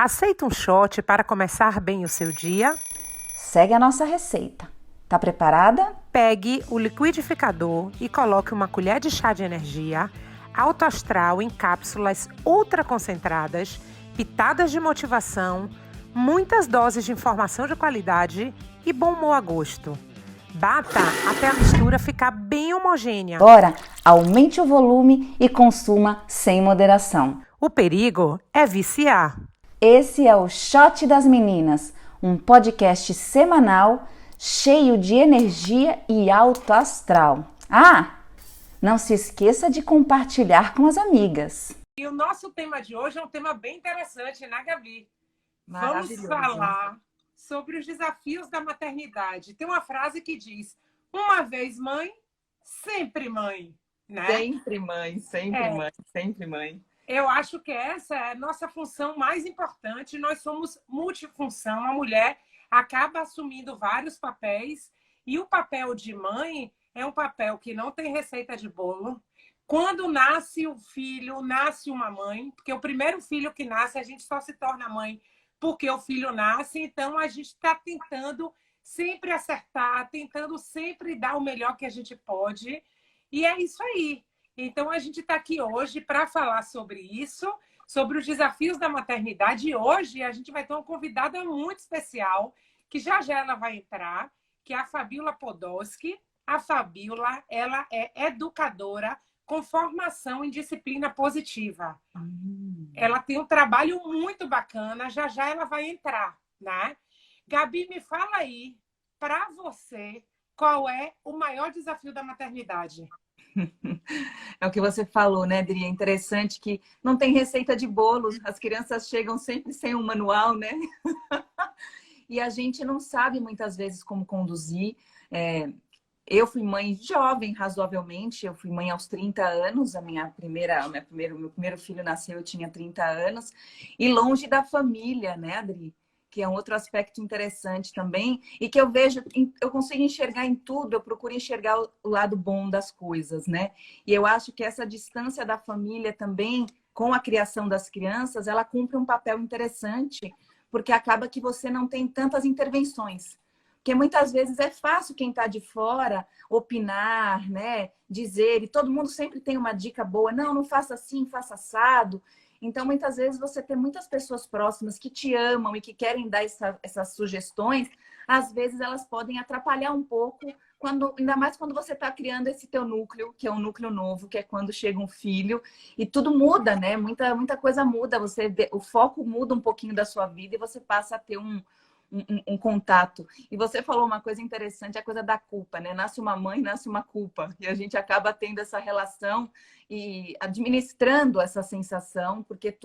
Aceita um shot para começar bem o seu dia? Segue a nossa receita. Tá preparada? Pegue o liquidificador e coloque uma colher de chá de energia alto astral em cápsulas ultra concentradas, pitadas de motivação, muitas doses de informação de qualidade e bom humor a gosto. Bata até a mistura ficar bem homogênea. Agora, aumente o volume e consuma sem moderação. O perigo é viciar. Esse é o Shot das Meninas, um podcast semanal cheio de energia e alto astral. Ah, não se esqueça de compartilhar com as amigas. E o nosso tema de hoje é um tema bem interessante, né, Gabi? Vamos falar sobre os desafios da maternidade. Tem uma frase que diz: uma vez mãe, sempre mãe, né? Sempre mãe, sempre mãe, sempre mãe. Eu acho que essa é a nossa função mais importante. Nós somos multifunção. A mulher acaba assumindo vários papéis e o papel de mãe é um papel que não tem receita de bolo. Quando nasce o filho, nasce uma mãe, porque o primeiro filho que nasce, a gente só se torna mãe porque o filho nasce. Então, a gente está tentando sempre acertar, tentando sempre dar o melhor que a gente pode. E é isso aí. Então, a gente está aqui hoje para falar sobre isso, sobre os desafios da maternidade. E hoje a gente vai ter uma convidada muito especial, que já ela vai entrar, que é a Fabiola Podolsky. A Fabiola, ela é educadora com formação em disciplina positiva. Ela tem um trabalho muito bacana, já ela vai entrar, né? Gabi, me fala aí, para você, qual é o maior desafio da maternidade? É o que você falou, né, Adri? É interessante que não tem receita de bolo, as crianças chegam sempre sem um manual, né? E a gente não sabe muitas vezes como conduzir. Eu fui mãe jovem, razoavelmente. Eu fui mãe aos 30 anos. Meu primeiro filho nasceu, eu tinha 30 anos. E longe da família, né, Adri? Que é um outro aspecto interessante também. E que eu vejo, eu consigo enxergar em tudo, eu procuro enxergar o lado bom das coisas, né? E eu acho que essa distância da família também, com a criação das crianças, ela cumpre um papel interessante, porque acaba que você não tem tantas intervenções. Porque muitas vezes é fácil quem está de fora opinar, né? Dizer, e todo mundo sempre tem uma dica boa. Não, não faça assim, faça assado. Então, muitas vezes, você tem muitas pessoas próximas que te amam e que querem dar essas sugestões. Às vezes, elas podem atrapalhar um pouco, ainda mais quando você está criando esse teu núcleo, que é um núcleo novo, que é quando chega um filho. E tudo muda, né? Muita coisa muda. O foco muda um pouquinho da sua vida e você passa a ter um contato. E você falou uma coisa interessante, a coisa da culpa, né? Nasce uma mãe, nasce uma culpa. E a gente acaba tendo essa relação e administrando essa sensação, porque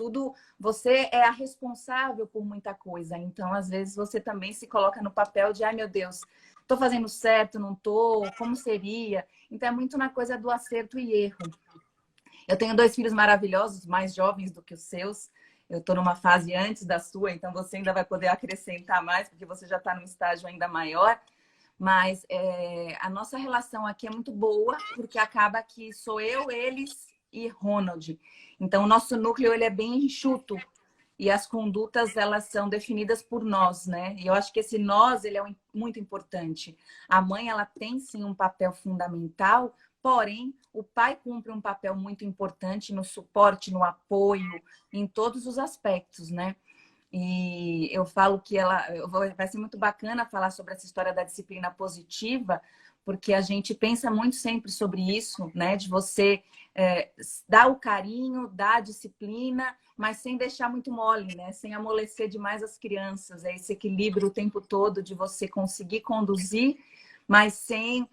você é a responsável por muita coisa. Então, às vezes, você também se coloca no papel de, ai meu Deus, estou fazendo certo, não estou, como seria? Então, é muito na coisa do acerto e erro. Eu tenho 2 filhos maravilhosos, mais jovens do que os seus. Eu estou numa fase antes da sua, então você ainda vai poder acrescentar mais, porque você já está num estágio ainda maior. Mas a nossa relação aqui é muito boa, porque acaba que sou eu, eles e Ronald. Então, o nosso núcleo ele é bem enxuto. E as condutas, elas são definidas por nós, né? E eu acho que esse nós, ele é muito importante. A mãe, ela tem, sim, um papel fundamental, porém, o pai cumpre um papel muito importante no suporte, no apoio, em todos os aspectos, né? E eu falo que vai ser muito bacana falar sobre essa história da disciplina positiva, porque a gente pensa muito sempre sobre isso, né? De você dar o carinho, dar a disciplina, mas sem deixar muito mole, né? Sem amolecer demais as crianças. É esse equilíbrio o tempo todo de você conseguir conduzir, mas sem...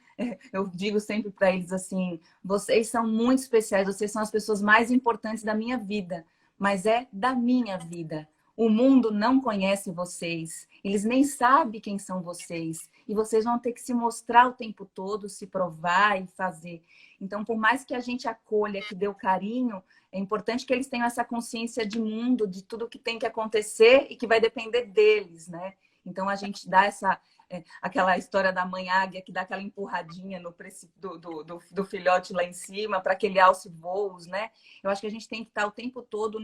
Eu digo sempre para eles assim, vocês são muito especiais, vocês são as pessoas mais importantes da minha vida, mas é da minha vida. O mundo não conhece vocês, eles nem sabem quem são vocês. E vocês vão ter que se mostrar o tempo todo, se provar e fazer. Então, por mais que a gente acolha, que dê o carinho, é importante que eles tenham essa consciência de mundo, de tudo que tem que acontecer e que vai depender deles, né? Então, a gente dá aquela história da mãe águia que dá aquela empurradinha no do filhote lá em cima para que ele alce voos, né? Eu acho que a gente tem que estar o tempo todo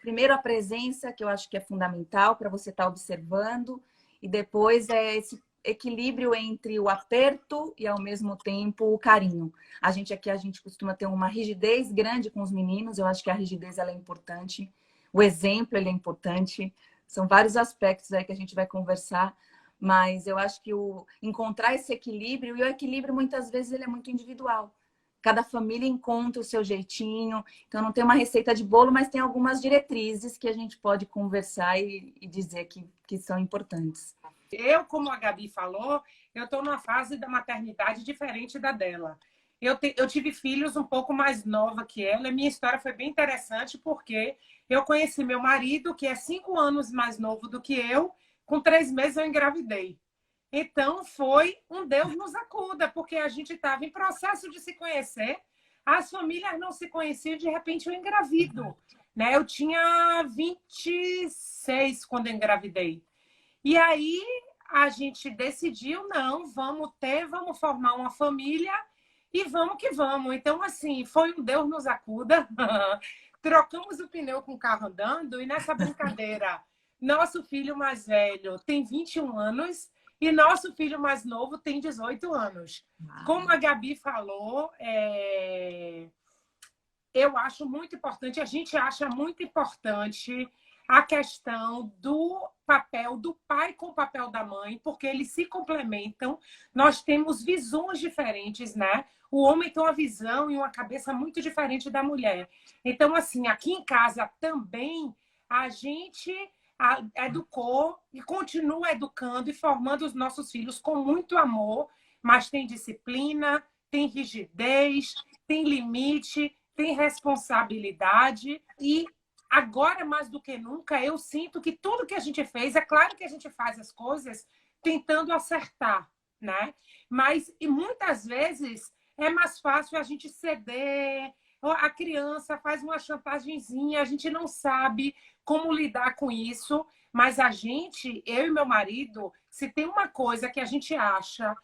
primeiro, a presença, que eu acho que é fundamental para você estar observando, e depois esse equilíbrio entre o aperto e, ao mesmo tempo, o carinho. A gente costuma ter uma rigidez grande com os meninos, eu acho que a rigidez ela é importante, o exemplo ele é importante, são vários aspectos aí que a gente vai conversar, mas eu acho que encontrar esse equilíbrio, e o equilíbrio muitas vezes ele é muito individual. Cada família encontra o seu jeitinho, então não tem uma receita de bolo, mas tem algumas diretrizes que a gente pode conversar e dizer que são importantes. Eu, como a Gabi falou, eu estou numa fase da maternidade diferente da dela. Eu tive filhos um pouco mais nova que ela, e minha história foi bem interessante porque eu conheci meu marido, que é 5 anos mais novo do que eu, com 3 meses eu engravidei. Então, foi um Deus nos acuda, porque a gente estava em processo de se conhecer, as famílias não se conheciam, de repente eu engravido. Né? Eu tinha 26 quando eu engravidei. E aí a gente decidiu, não, vamos formar uma família e vamos que vamos. Então, assim, foi um Deus nos acuda. Trocamos o pneu com o carro andando e nessa brincadeira, nosso filho mais velho tem 21 anos e nosso filho mais novo tem 18 anos. Como a Gabi falou, eu acho muito importante, a gente acha muito importante a questão do papel do pai com o papel da mãe, porque eles se complementam. Nós temos visões diferentes, né? O homem tem uma visão e uma cabeça muito diferente da mulher. Então, assim, aqui em casa também a gente educou e continua educando e formando os nossos filhos com muito amor, mas tem disciplina, tem rigidez, tem limite, tem responsabilidade e agora, mais do que nunca, eu sinto que tudo que a gente fez, é claro que a gente faz as coisas tentando acertar, né? Mas, e muitas vezes, é mais fácil a gente ceder, a criança faz uma chantagemzinha, a gente não sabe como lidar com isso, mas eu e meu marido, se tem uma coisa que a gente acha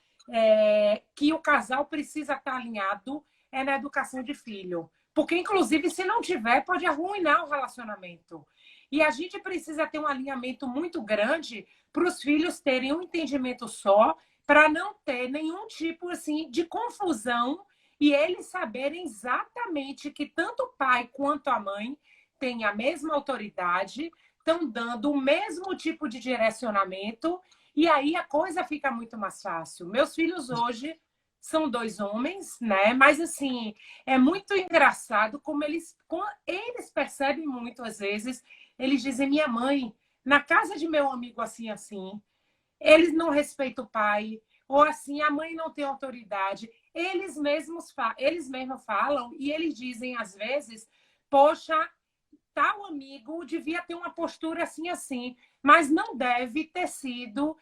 que o casal precisa estar alinhado, é na educação de filho. Porque, inclusive, se não tiver, pode arruinar o relacionamento. E a gente precisa ter um alinhamento muito grande para os filhos terem um entendimento só, para não ter nenhum tipo assim, de confusão e eles saberem exatamente que tanto o pai quanto a mãe têm a mesma autoridade, estão dando o mesmo tipo de direcionamento e aí a coisa fica muito mais fácil. Meus filhos hoje são 2 homens, né? Mas, assim, é muito engraçado como eles percebem muito, às vezes, eles dizem, minha mãe, na casa de meu amigo assim, assim, eles não respeitam o pai, ou assim, a mãe não tem autoridade. Eles mesmos falam e eles dizem, às vezes, poxa, tal amigo devia ter uma postura assim, assim, mas não deve ter sido...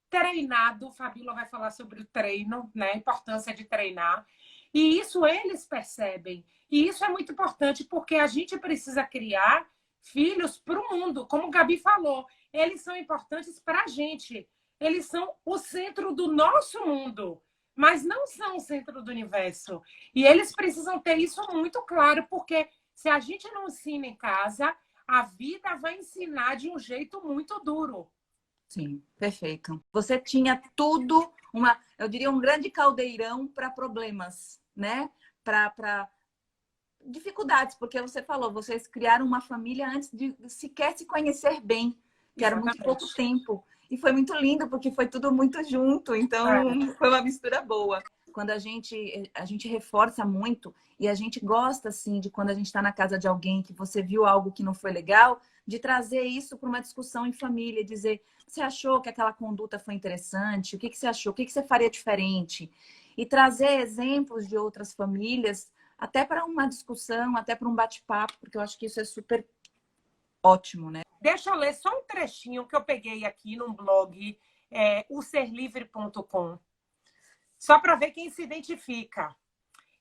treinado, Fabíola vai falar sobre o treino, né? A importância de treinar. E isso eles percebem. E isso é muito importante porque a gente precisa criar filhos para o mundo. Como o Gabi falou, eles são importantes para a gente. Eles são o centro do nosso mundo, mas não são o centro do universo. E eles precisam ter isso muito claro, porque se a gente não ensina em casa, a vida vai ensinar de um jeito muito duro. Sim, perfeito. Você tinha tudo, eu diria, um grande caldeirão para problemas, né? Para dificuldades, porque você falou, vocês criaram uma família antes de sequer se conhecer bem, que era muito pouco tempo. E foi muito lindo, porque foi tudo muito junto, então foi uma mistura boa. Quando a gente reforça muito e a gente gosta, assim, de quando a gente está na casa de alguém que você viu algo que não foi legal, de trazer isso para uma discussão em família, dizer, você achou que aquela conduta foi interessante? O que você achou? O que você faria diferente? E trazer exemplos de outras famílias, até para uma discussão, até para um bate-papo, porque eu acho que isso é super ótimo, né? Deixa eu ler só um trechinho que eu peguei aqui num blog, oserlivre.com, só para ver quem se identifica.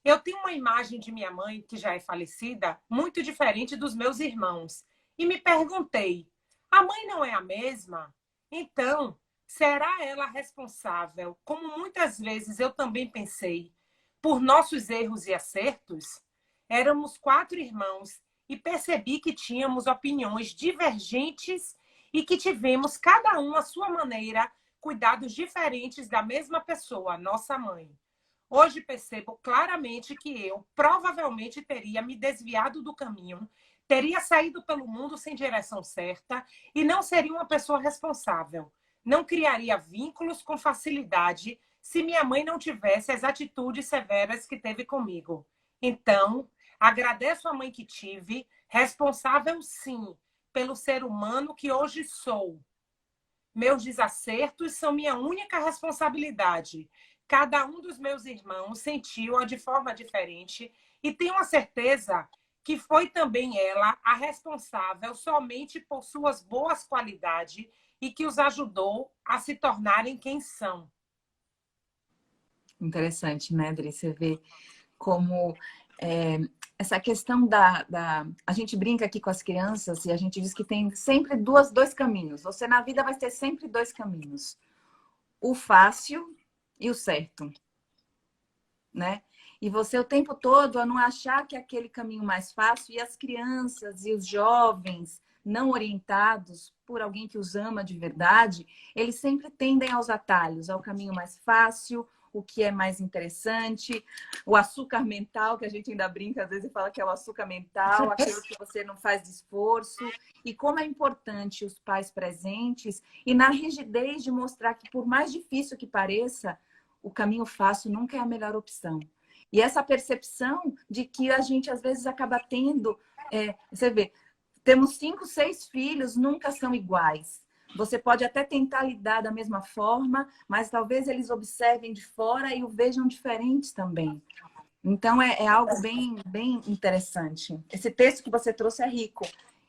Eu tenho uma imagem de minha mãe, que já é falecida, muito diferente dos meus irmãos. E me perguntei, a mãe não é a mesma? Então, será ela responsável, como muitas vezes eu também pensei, por nossos erros e acertos? Éramos 4 irmãos e percebi que tínhamos opiniões divergentes e que tivemos, cada um à sua maneira, cuidados diferentes da mesma pessoa, nossa mãe. Hoje percebo claramente que eu provavelmente teria me desviado do caminho, teria saído pelo mundo sem direção certa e não seria uma pessoa responsável. Não criaria vínculos com facilidade se minha mãe não tivesse as atitudes severas que teve comigo. Então, agradeço a mãe que tive, responsável sim pelo ser humano que hoje sou. Meus desacertos são minha única responsabilidade. Cada um dos meus irmãos sentiu-a de forma diferente e tenho a certeza que foi também ela a responsável somente por suas boas qualidades e que os ajudou a se tornarem quem são. Interessante, né, Adri? Você vê como essa questão a gente brinca aqui com as crianças e a gente diz que tem sempre dois caminhos. Você na vida vai ter sempre 2 caminhos. O fácil e o certo, né? E você o tempo todo a não achar que é aquele caminho mais fácil, e as crianças e os jovens não orientados por alguém que os ama de verdade, eles sempre tendem aos atalhos, ao caminho mais fácil, o que é mais interessante, o açúcar mental, que a gente ainda brinca, às vezes fala que é o açúcar mental, aquilo que você não faz esforço, e como é importante os pais presentes, e na rigidez de mostrar que, por mais difícil que pareça, o caminho fácil nunca é a melhor opção. E essa percepção de que a gente, às vezes, acaba tendo... você vê, temos 5, 6 filhos, nunca são iguais. Você pode até tentar lidar da mesma forma, mas talvez eles observem de fora e o vejam diferentes também. Então, é algo bem, bem interessante. Esse texto que você trouxe é rico.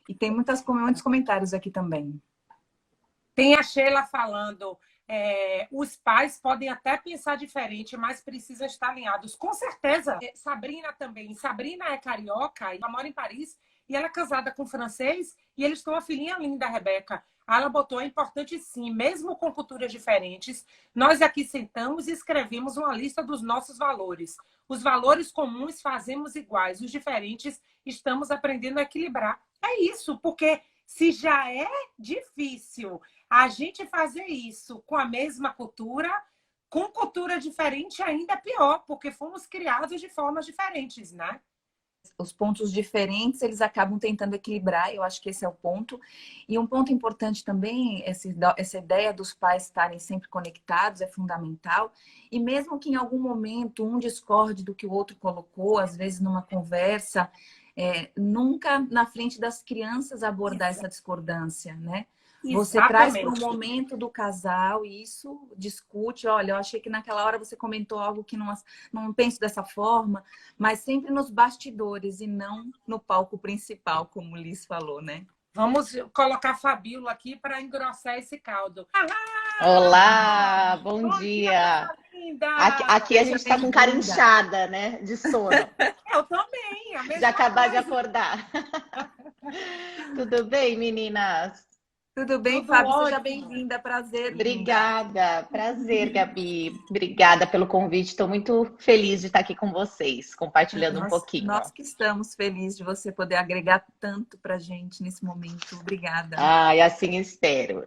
E tem muitos comentários aqui também. Tem a Sheila falando, os pais podem até pensar diferente, mas precisam estar alinhados. Com certeza. Sabrina também. Sabrina é carioca, ela mora em Paris, e ela é casada com um francês, e eles têm uma filhinha linda, a Rebeca. Ela botou, é importante sim, mesmo com culturas diferentes, nós aqui sentamos e escrevemos uma lista dos nossos valores. Os valores comuns fazemos iguais, os diferentes estamos aprendendo a equilibrar. É isso, porque se já é difícil a gente fazer isso com a mesma cultura, com cultura diferente ainda é pior, porque fomos criados de formas diferentes, né? Os pontos diferentes, eles acabam tentando equilibrar, eu acho que esse é o ponto. E um ponto importante também, essa ideia dos pais estarem sempre conectados é fundamental. E mesmo que em algum momento um discorde do que o outro colocou, às vezes numa conversa, nunca na frente das crianças abordar essa discordância, né? Você traz para o momento do casal isso, discute. Olha, eu achei que naquela hora você comentou algo que não penso dessa forma, mas sempre nos bastidores e não no palco principal, como o Liz falou, né? Vamos colocar a Fabíola aqui para engrossar esse caldo. Olá, bom dia. Aqui a gente está com cara inchada, né? De sono. Eu também. De acabar de acordar. Tudo bem, meninas? Tudo bem, Tudo Fábio? ótimo. Seja bem-vinda, prazer. Obrigada, prazer, Gabi. Obrigada pelo convite. Estou muito feliz de estar aqui com vocês, compartilhando um pouquinho. Nós que estamos felizes de você poder agregar tanto para a gente nesse momento. Obrigada. Ai, assim espero.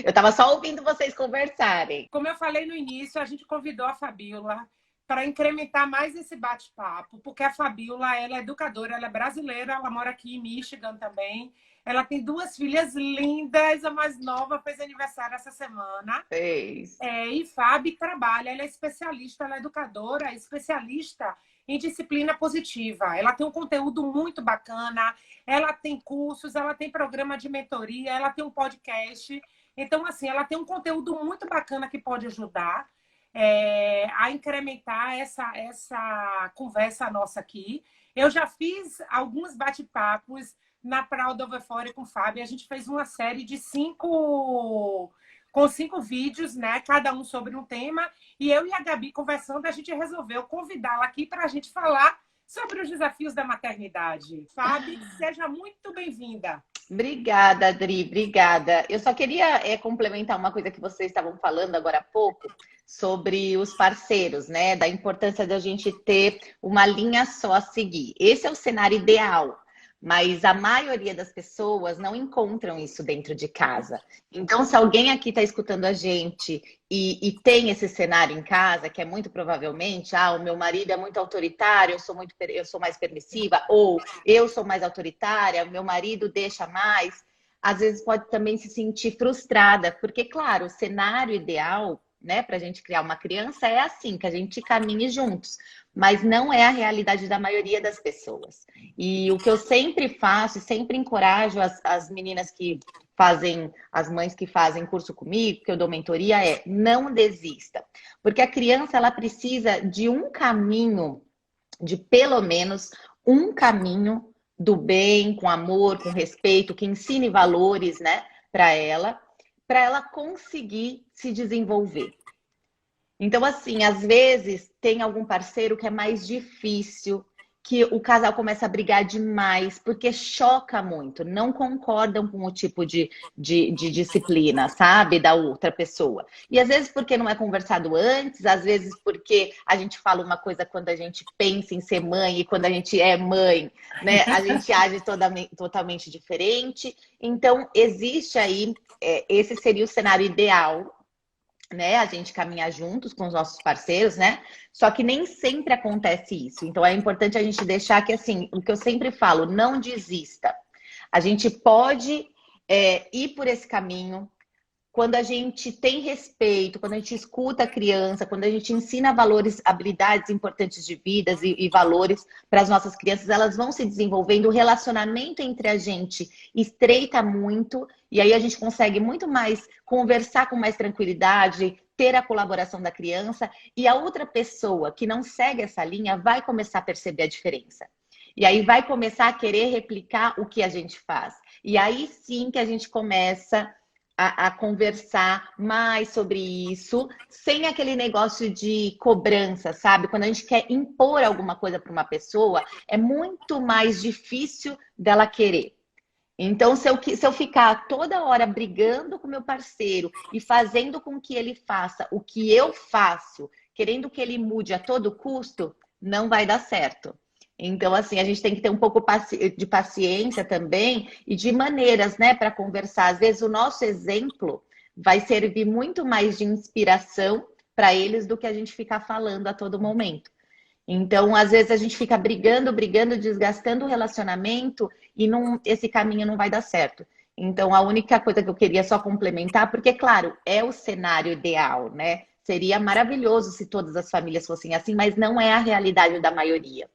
Eu estava só ouvindo vocês conversarem. Como eu falei no início, a gente convidou a Fabíola para incrementar mais esse bate-papo, porque a Fabíola, ela é educadora, ela é brasileira, ela mora aqui em Michigan também. Ela tem 2 filhas lindas, a mais nova fez aniversário essa semana. Fez. E Fábio trabalha, ela é especialista, ela é educadora, especialista em disciplina positiva. Ela tem um conteúdo muito bacana, ela tem cursos, ela tem programa de mentoria, ela tem um podcast. Então, assim, ela tem um conteúdo muito bacana que pode ajudar a incrementar essa conversa nossa aqui. Eu já fiz alguns bate-papos na Proud of Euphoria com o Fábio. A gente fez uma série de 5 vídeos, né? Cada um sobre um tema. E eu e a Gabi conversando, a gente resolveu convidá-la aqui para a gente falar sobre os desafios da maternidade. Fábio, seja muito bem-vinda. Obrigada, Adri, obrigada. Eu só queria complementar uma coisa que vocês estavam falando agora há pouco sobre os parceiros, né? Da importância da gente ter uma linha só a seguir. Esse é o cenário ideal, mas a maioria das pessoas não encontram isso dentro de casa. Então, se alguém aqui está escutando a gente e tem esse cenário em casa, que é muito provavelmente, o meu marido é muito autoritário, eu sou mais permissiva, ou eu sou mais autoritária, meu marido deixa mais, às vezes pode também se sentir frustrada, porque, claro, o cenário ideal, né, para a gente criar uma criança é assim, que a gente caminhe juntos, mas não é a realidade da maioria das pessoas. E o que eu sempre faço, sempre encorajo as meninas que fazem, as mães que fazem curso comigo, que eu dou mentoria, não desista. Porque a criança, ela precisa de um caminho, de pelo menos um caminho do bem, com amor, com respeito, que ensine valores, né, para ela conseguir se desenvolver. Então, assim, às vezes tem algum parceiro que é mais difícil, que o casal começa a brigar demais, porque choca muito, não concordam com o tipo de disciplina, sabe, da outra pessoa. E às vezes porque não é conversado antes, às vezes porque a gente fala uma coisa quando a gente pensa em ser mãe e quando a gente é mãe, né, a gente age totalmente diferente. Então, existe aí, esse seria o cenário ideal, né, a gente caminhar juntos com os nossos parceiros, né? Só que nem sempre acontece isso. Então é importante a gente deixar que, assim, o que eu sempre falo, não desista. A gente pode ir por esse caminho quando a gente tem respeito, quando a gente escuta a criança, quando a gente ensina valores, habilidades importantes de vida e valores para as nossas crianças, elas vão se desenvolvendo, o relacionamento entre a gente estreita muito, e aí a gente consegue muito mais conversar com mais tranquilidade, ter a colaboração da criança, e a outra pessoa que não segue essa linha vai começar a perceber a diferença. E aí vai começar a querer replicar o que a gente faz. E aí sim que a gente começa a conversar mais sobre isso, sem aquele negócio de cobrança, sabe? Quando a gente quer impor alguma coisa para uma pessoa, é muito mais difícil dela querer. Então, se eu ficar toda hora brigando com meu parceiro e fazendo com que ele faça o que eu faço, querendo que ele mude a todo custo, não vai dar certo. Então, assim, a gente tem que ter um pouco de paciência também e de maneiras, né, para conversar. Às vezes, o nosso exemplo vai servir muito mais de inspiração para eles do que a gente ficar falando a todo momento. Então, às vezes, a gente fica brigando, desgastando o relacionamento e esse caminho não vai dar certo. Então, a única coisa que eu queria só complementar, porque, claro, é o cenário ideal, né? Seria maravilhoso se todas as famílias fossem assim, mas não é a realidade da maioria.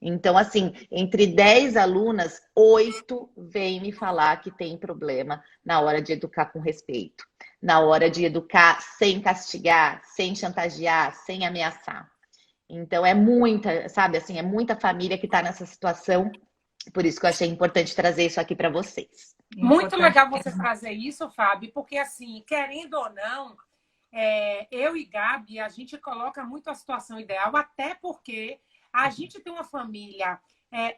Então, assim, entre 10 alunas, 8 vêm me falar que tem problema na hora de educar com respeito, na hora de educar sem castigar, sem chantagear, sem ameaçar. Então, é muita, sabe, assim, é muita família que está nessa situação, por isso que eu achei importante trazer isso aqui para vocês. Muito legal você trazer isso, Fábio, porque, assim, querendo ou não, eu e Gabi, a gente coloca muito a situação ideal, até porque a gente tem uma família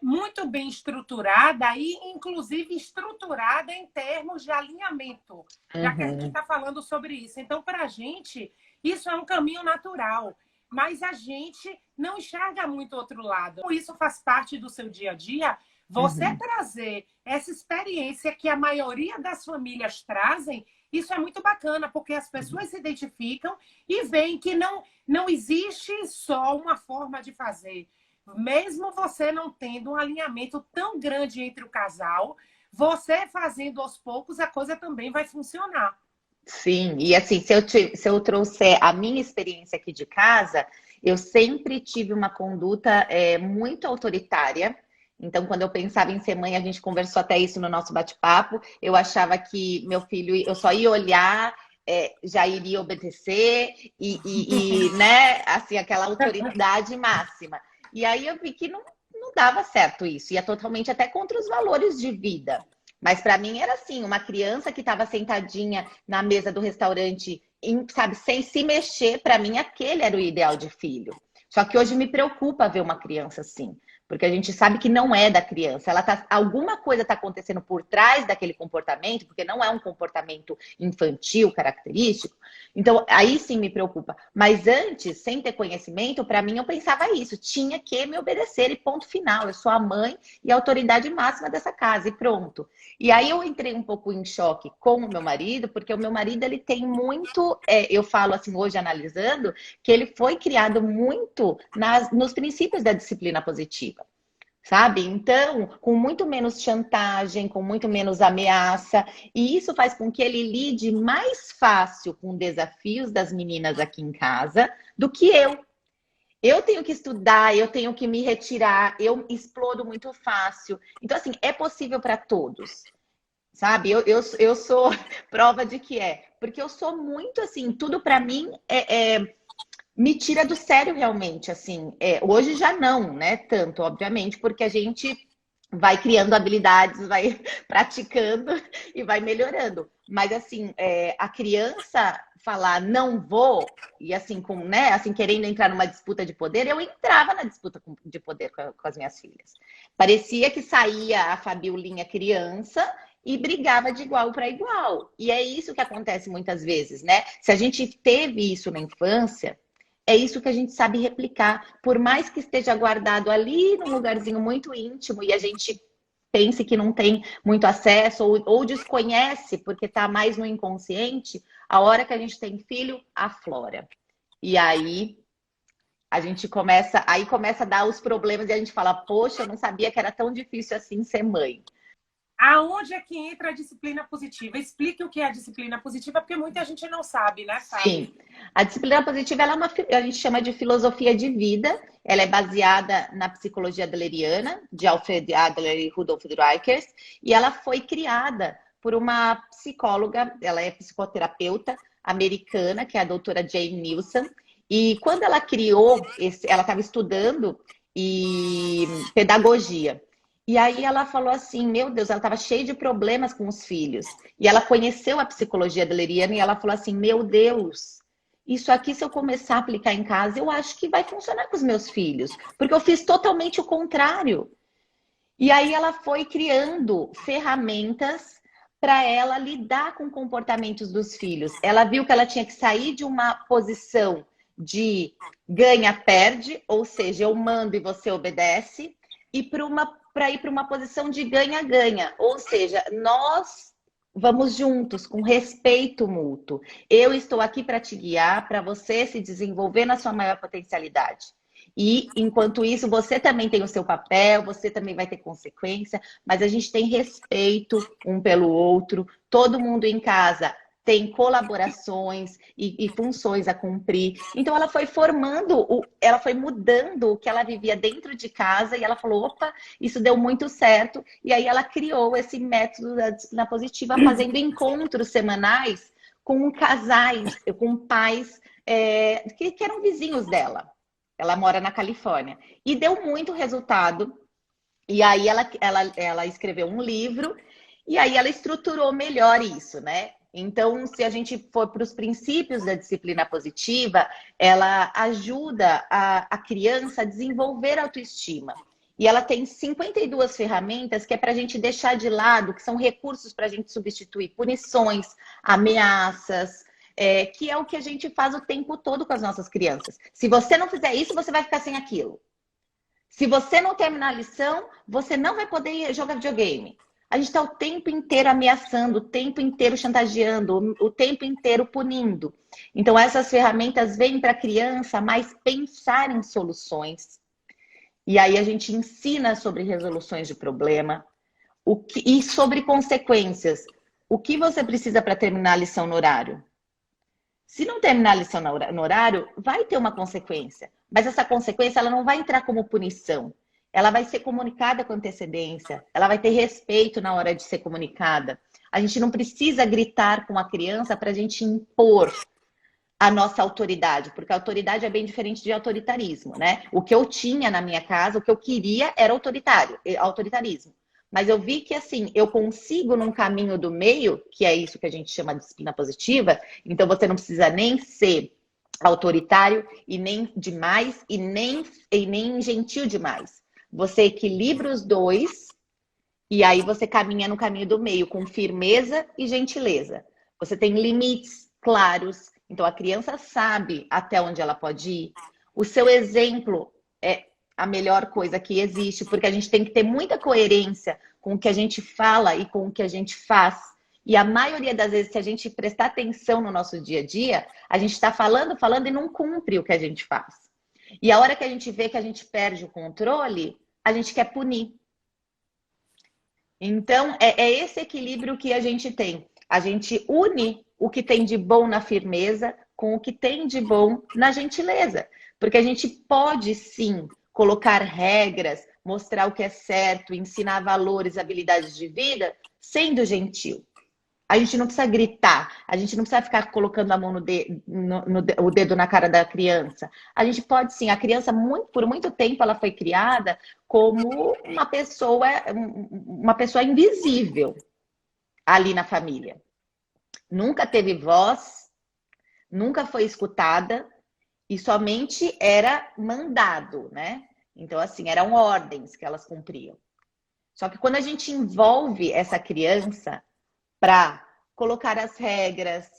muito bem estruturada e, inclusive, estruturada em termos de alinhamento, já que a gente está falando sobre isso. Então, para a gente, isso é um caminho natural, mas a gente não enxerga muito outro lado. Isso faz parte do seu dia a dia. Você trazer essa experiência que a maioria das famílias trazem, isso é muito bacana, porque as pessoas se identificam e veem que não existe só uma forma de fazer. Mesmo você não tendo um alinhamento tão grande entre o casal, você fazendo aos poucos, a coisa também vai funcionar. Sim, e assim, se eu trouxer a minha experiência aqui de casa, eu sempre tive uma conduta muito autoritária. Então, quando eu pensava em ser mãe, a gente conversou até isso no nosso bate-papo, eu achava que meu filho, eu só ia olhar, já iria obedecer e né, assim, aquela autoridade máxima. E aí eu vi que não dava certo isso, ia totalmente até contra os valores de vida. Mas para mim era assim, uma criança que estava sentadinha na mesa do restaurante, sabe, sem se mexer, para mim aquele era o ideal de filho. Só que hoje me preocupa ver uma criança assim, porque a gente sabe que não é da criança. Alguma coisa está acontecendo por trás daquele comportamento, porque não é um comportamento infantil característico. Então, aí sim me preocupa. Mas antes, sem ter conhecimento, para mim eu pensava isso, tinha que me obedecer e ponto final. Eu sou a mãe e a autoridade máxima dessa casa e pronto. E aí eu entrei um pouco em choque com o meu marido, porque o meu marido ele tem muito, eu falo assim hoje analisando, que ele foi criado muito nos princípios da disciplina positiva. Sabe? Então, com muito menos chantagem, com muito menos ameaça, e isso faz com que ele lide mais fácil com desafios das meninas aqui em casa do que eu. Eu tenho que estudar, eu tenho que me retirar, eu explodo muito fácil. Então, assim, é possível para todos, sabe? Eu sou prova de que é, porque eu sou muito assim, tudo para mim me tira do sério realmente, assim. Hoje já não, né? Tanto, obviamente, porque a gente vai criando habilidades, vai praticando e vai melhorando. Mas, assim, a criança falar não vou, e assim, né, assim, querendo entrar numa disputa de poder, eu entrava na disputa de poder com as minhas filhas. Parecia que saía a Fabiolinha criança e brigava de igual para igual. E é isso que acontece muitas vezes, né? Se a gente teve isso na infância, é isso que a gente sabe replicar. Por mais que esteja guardado ali num lugarzinho muito íntimo e a gente pense que não tem muito acesso ou desconhece porque está mais no inconsciente, a hora que a gente tem filho, aflora. E aí a gente começa a dar os problemas e a gente fala, poxa, eu não sabia que era tão difícil assim ser mãe. Aonde é que entra a disciplina positiva? Explique o que é a disciplina positiva, porque muita gente não sabe, né, Fábio? Sim. A disciplina positiva ela a gente chama de filosofia de vida. Ela é baseada na psicologia adleriana, de Alfred Adler e Rudolf Dreikers, e ela foi criada por uma psicóloga, ela é psicoterapeuta americana, que é a doutora Jane Nielsen, e quando ela criou, ela estava estudando pedagogia. E aí ela falou assim, meu Deus, ela estava cheia de problemas com os filhos. E ela conheceu a psicologia adleriana e ela falou assim, meu Deus, isso aqui se eu começar a aplicar em casa, eu acho que vai funcionar com os meus filhos. Porque eu fiz totalmente o contrário. E aí ela foi criando ferramentas para ela lidar com comportamentos dos filhos. Ela viu que ela tinha que sair de uma posição de ganha-perde, ou seja, eu mando e você obedece, e para ir para uma posição de ganha-ganha, ou seja, nós vamos juntos, com respeito mútuo. Eu estou aqui para te guiar, para você se desenvolver na sua maior potencialidade. E, enquanto isso, você também tem o seu papel, você também vai ter consequência, mas a gente tem respeito um pelo outro, todo mundo em casa tem colaborações e funções a cumprir. Então, ela foi ela foi mudando o que ela vivia dentro de casa e ela falou, opa, isso deu muito certo. E aí ela criou esse método da disciplina positiva, fazendo encontros semanais com casais, com pais que eram vizinhos dela. Ela mora na Califórnia. E deu muito resultado. E aí ela escreveu um livro e aí ela estruturou melhor isso, né? Então, se a gente for para os princípios da disciplina positiva, ela ajuda a criança a desenvolver autoestima. E ela tem 52 ferramentas que é para a gente deixar de lado, que são recursos para a gente substituir punições, ameaças, que é o que a gente faz o tempo todo com as nossas crianças. Se você não fizer isso, você vai ficar sem aquilo. Se você não terminar a lição, você não vai poder jogar videogame. A gente está o tempo inteiro ameaçando, o tempo inteiro chantageando, o tempo inteiro punindo. Então, essas ferramentas vêm para a criança mais pensar em soluções. E aí a gente ensina sobre resoluções de problema e sobre consequências. O que você precisa para terminar a lição no horário? Se não terminar a lição no horário, vai ter uma consequência. Mas essa consequência ela não vai entrar como punição. Ela vai ser comunicada com antecedência, ela vai ter respeito na hora de ser comunicada. A gente não precisa gritar com a criança para a gente impor a nossa autoridade, porque a autoridade é bem diferente de autoritarismo, né? O que eu tinha na minha casa, o que eu queria era autoritarismo. Mas eu vi que, assim, eu consigo num caminho do meio, que é isso que a gente chama de disciplina positiva, então você não precisa nem ser autoritário e nem demais e nem gentil demais. você equilibra os dois e aí você caminha no caminho do meio com firmeza e gentileza. Você tem limites claros, então a criança sabe até onde ela pode ir. O seu exemplo é a melhor coisa que existe, porque a gente tem que ter muita coerência com o que a gente fala e com o que a gente faz. E a maioria das vezes, se a gente prestar atenção no nosso dia a dia, a gente está falando e não cumpre o que a gente faz. E a hora que a gente vê que a gente perde o controle, a gente quer punir. Então, é esse equilíbrio que a gente tem. A gente une o que tem de bom na firmeza com o que tem de bom na gentileza. Porque a gente pode, sim, colocar regras, mostrar o que é certo, ensinar valores, habilidades de vida, sendo gentil. A gente não precisa gritar, a gente não precisa ficar colocando a mão o dedo na cara da criança. A gente pode sim, a criança por muito tempo ela foi criada como uma pessoa invisível ali na família. Nunca teve voz, nunca foi escutada e somente era mandado, né? Então assim, eram ordens que elas cumpriam. Só que quando a gente envolve essa criança para colocar as regras,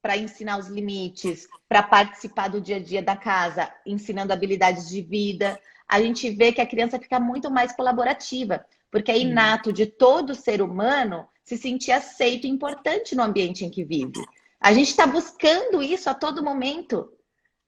para ensinar os limites, para participar do dia a dia da casa, ensinando habilidades de vida, a gente vê que a criança fica muito mais colaborativa, porque é inato de todo ser humano se sentir aceito e importante no ambiente em que vive. A gente está buscando isso a todo momento.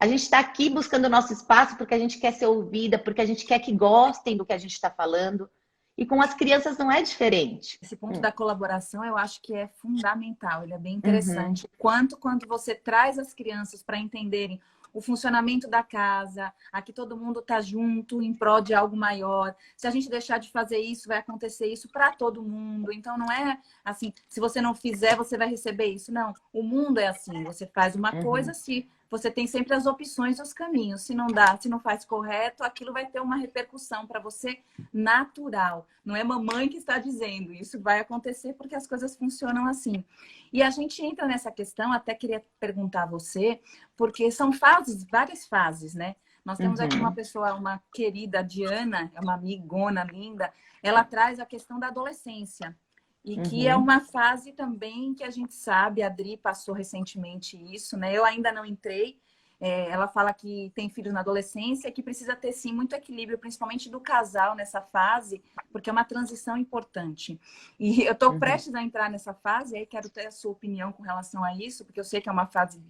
A gente está aqui buscando o nosso espaço porque a gente quer ser ouvida, porque a gente quer que gostem do que a gente está falando. E com as crianças não é diferente. Esse ponto da colaboração eu acho que é fundamental, ele é bem interessante. Quando você traz as crianças para entenderem o funcionamento da casa, aqui todo mundo está junto em prol de algo maior. Se a gente deixar de fazer isso, vai acontecer isso para todo mundo. Então não é assim, se você não fizer, você vai receber isso. Não, o mundo é assim, você faz uma coisa, se você tem sempre as opções e os caminhos. Se não dá, se não faz correto, aquilo vai ter uma repercussão para você natural. Não é mamãe que está dizendo. Isso vai acontecer porque as coisas funcionam assim. E a gente entra nessa questão, até queria perguntar a você, porque são fases, várias fases, né? Nós temos aqui uma pessoa, uma querida Diana, é uma amigona linda, ela traz a questão da adolescência. E que é uma fase também que a gente sabe, a Adri passou recentemente isso, né? Eu ainda não entrei. Ela fala que tem filhos na adolescência, que precisa ter, sim, muito equilíbrio, principalmente do casal nessa fase, porque é uma transição importante. E eu estou prestes a entrar nessa fase, aí quero ter a sua opinião com relação a isso, porque eu sei que é uma fase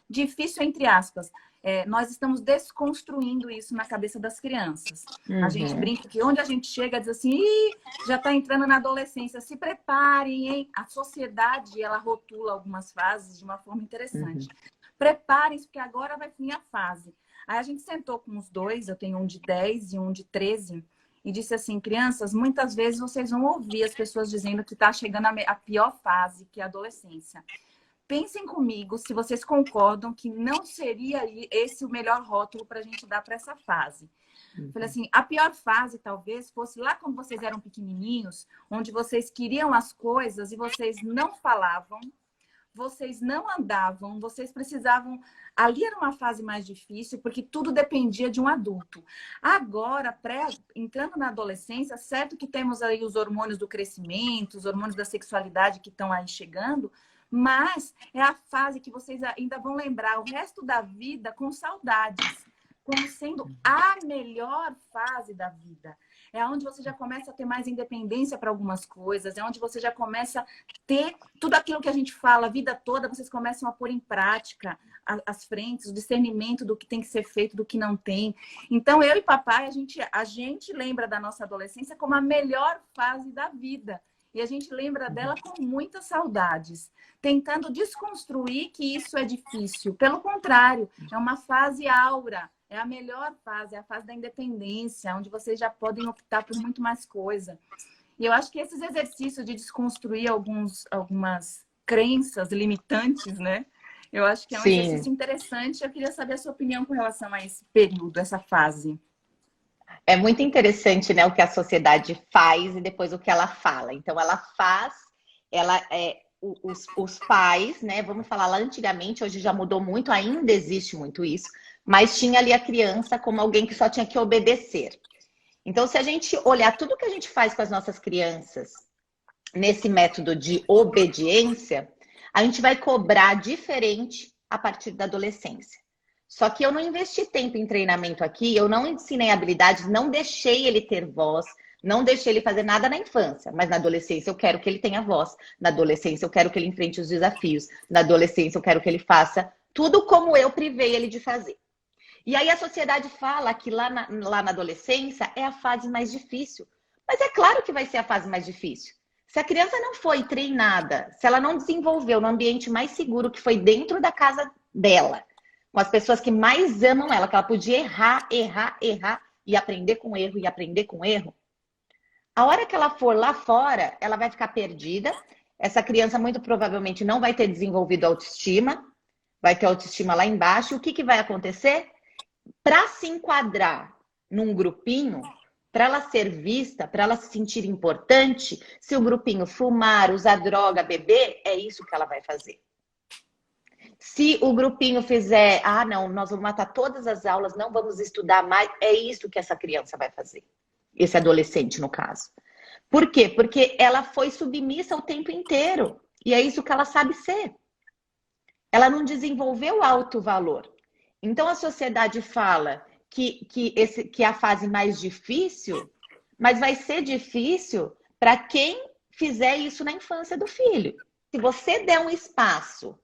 difícil, entre aspas. Nós estamos desconstruindo isso na cabeça das crianças. A gente brinca que onde a gente chega diz assim, já está entrando na adolescência, se preparem, hein? A sociedade, ela rotula algumas fases de uma forma interessante. Preparem-se, porque agora vai vir a fase. Aí a gente sentou com os dois, eu tenho um de 10 e um de 13, e disse assim, crianças, muitas vezes vocês vão ouvir as pessoas dizendo que está chegando a pior fase, que é a adolescência. Pensem comigo se vocês concordam que não seria esse o melhor rótulo para a gente dar para essa fase. Falei assim, a pior fase talvez fosse lá quando vocês eram pequenininhos, onde vocês queriam as coisas e vocês não falavam, vocês não andavam, vocês precisavam... Ali era uma fase mais difícil, porque tudo dependia de um adulto. Agora, entrando na adolescência, certo que temos aí os hormônios do crescimento, os hormônios da sexualidade que estão aí chegando, mas é a fase que vocês ainda vão lembrar o resto da vida com saudades, como sendo a melhor fase da vida. É onde você já começa a ter mais independência para algumas coisas, é onde você já começa a ter tudo aquilo que a gente fala a vida toda, vocês começam a pôr em prática as frentes, o discernimento do que tem que ser feito, do que não tem. Então, eu e papai, a gente lembra da nossa adolescência como a melhor fase da vida. E a gente lembra dela com muitas saudades, tentando desconstruir que isso é difícil. Pelo contrário, é uma fase áurea, é a melhor fase, é a fase da independência, onde vocês já podem optar por muito mais coisa. E eu acho que esses exercícios de desconstruir algumas crenças limitantes, né? Eu acho que é um exercício interessante. Eu queria saber a sua opinião com relação a esse período, essa fase. É muito interessante, né, o que a sociedade faz e depois o que ela fala. Então, ela faz, os pais, né, vamos falar lá antigamente, hoje já mudou muito, ainda existe muito isso, mas tinha ali a criança como alguém que só tinha que obedecer. Então, se a gente olhar tudo que a gente faz com as nossas crianças nesse método de obediência, a gente vai cobrar diferente a partir da adolescência. Só que eu não investi tempo em treinamento aqui, eu não ensinei habilidades, não deixei ele ter voz, não deixei ele fazer nada na infância, mas na adolescência eu quero que ele tenha voz, na adolescência eu quero que ele enfrente os desafios, na adolescência eu quero que ele faça tudo como eu privei ele de fazer. E aí a sociedade fala que lá na adolescência é a fase mais difícil. Mas é claro que vai ser a fase mais difícil. Se a criança não foi treinada, se ela não desenvolveu no ambiente mais seguro que foi dentro da casa dela, com as pessoas que mais amam ela, que ela podia errar e aprender com erro e aprender com erro, a hora que ela for lá fora, ela vai ficar perdida. Essa criança muito provavelmente não vai ter desenvolvido autoestima, vai ter autoestima lá embaixo. E o que vai acontecer? Para se enquadrar num grupinho, para ela ser vista, para ela se sentir importante, se o grupinho fumar, usar droga, beber, é isso que ela vai fazer. Se o grupinho fizer, não, nós vamos matar todas as aulas, não vamos estudar mais, é isso que essa criança vai fazer. Esse adolescente, no caso. Por quê? Porque ela foi submissa o tempo inteiro. E é isso que ela sabe ser. Ela não desenvolveu alto valor. Então, a sociedade fala que é a fase mais difícil, mas vai ser difícil para quem fizer isso na infância do filho. Se você der um espaço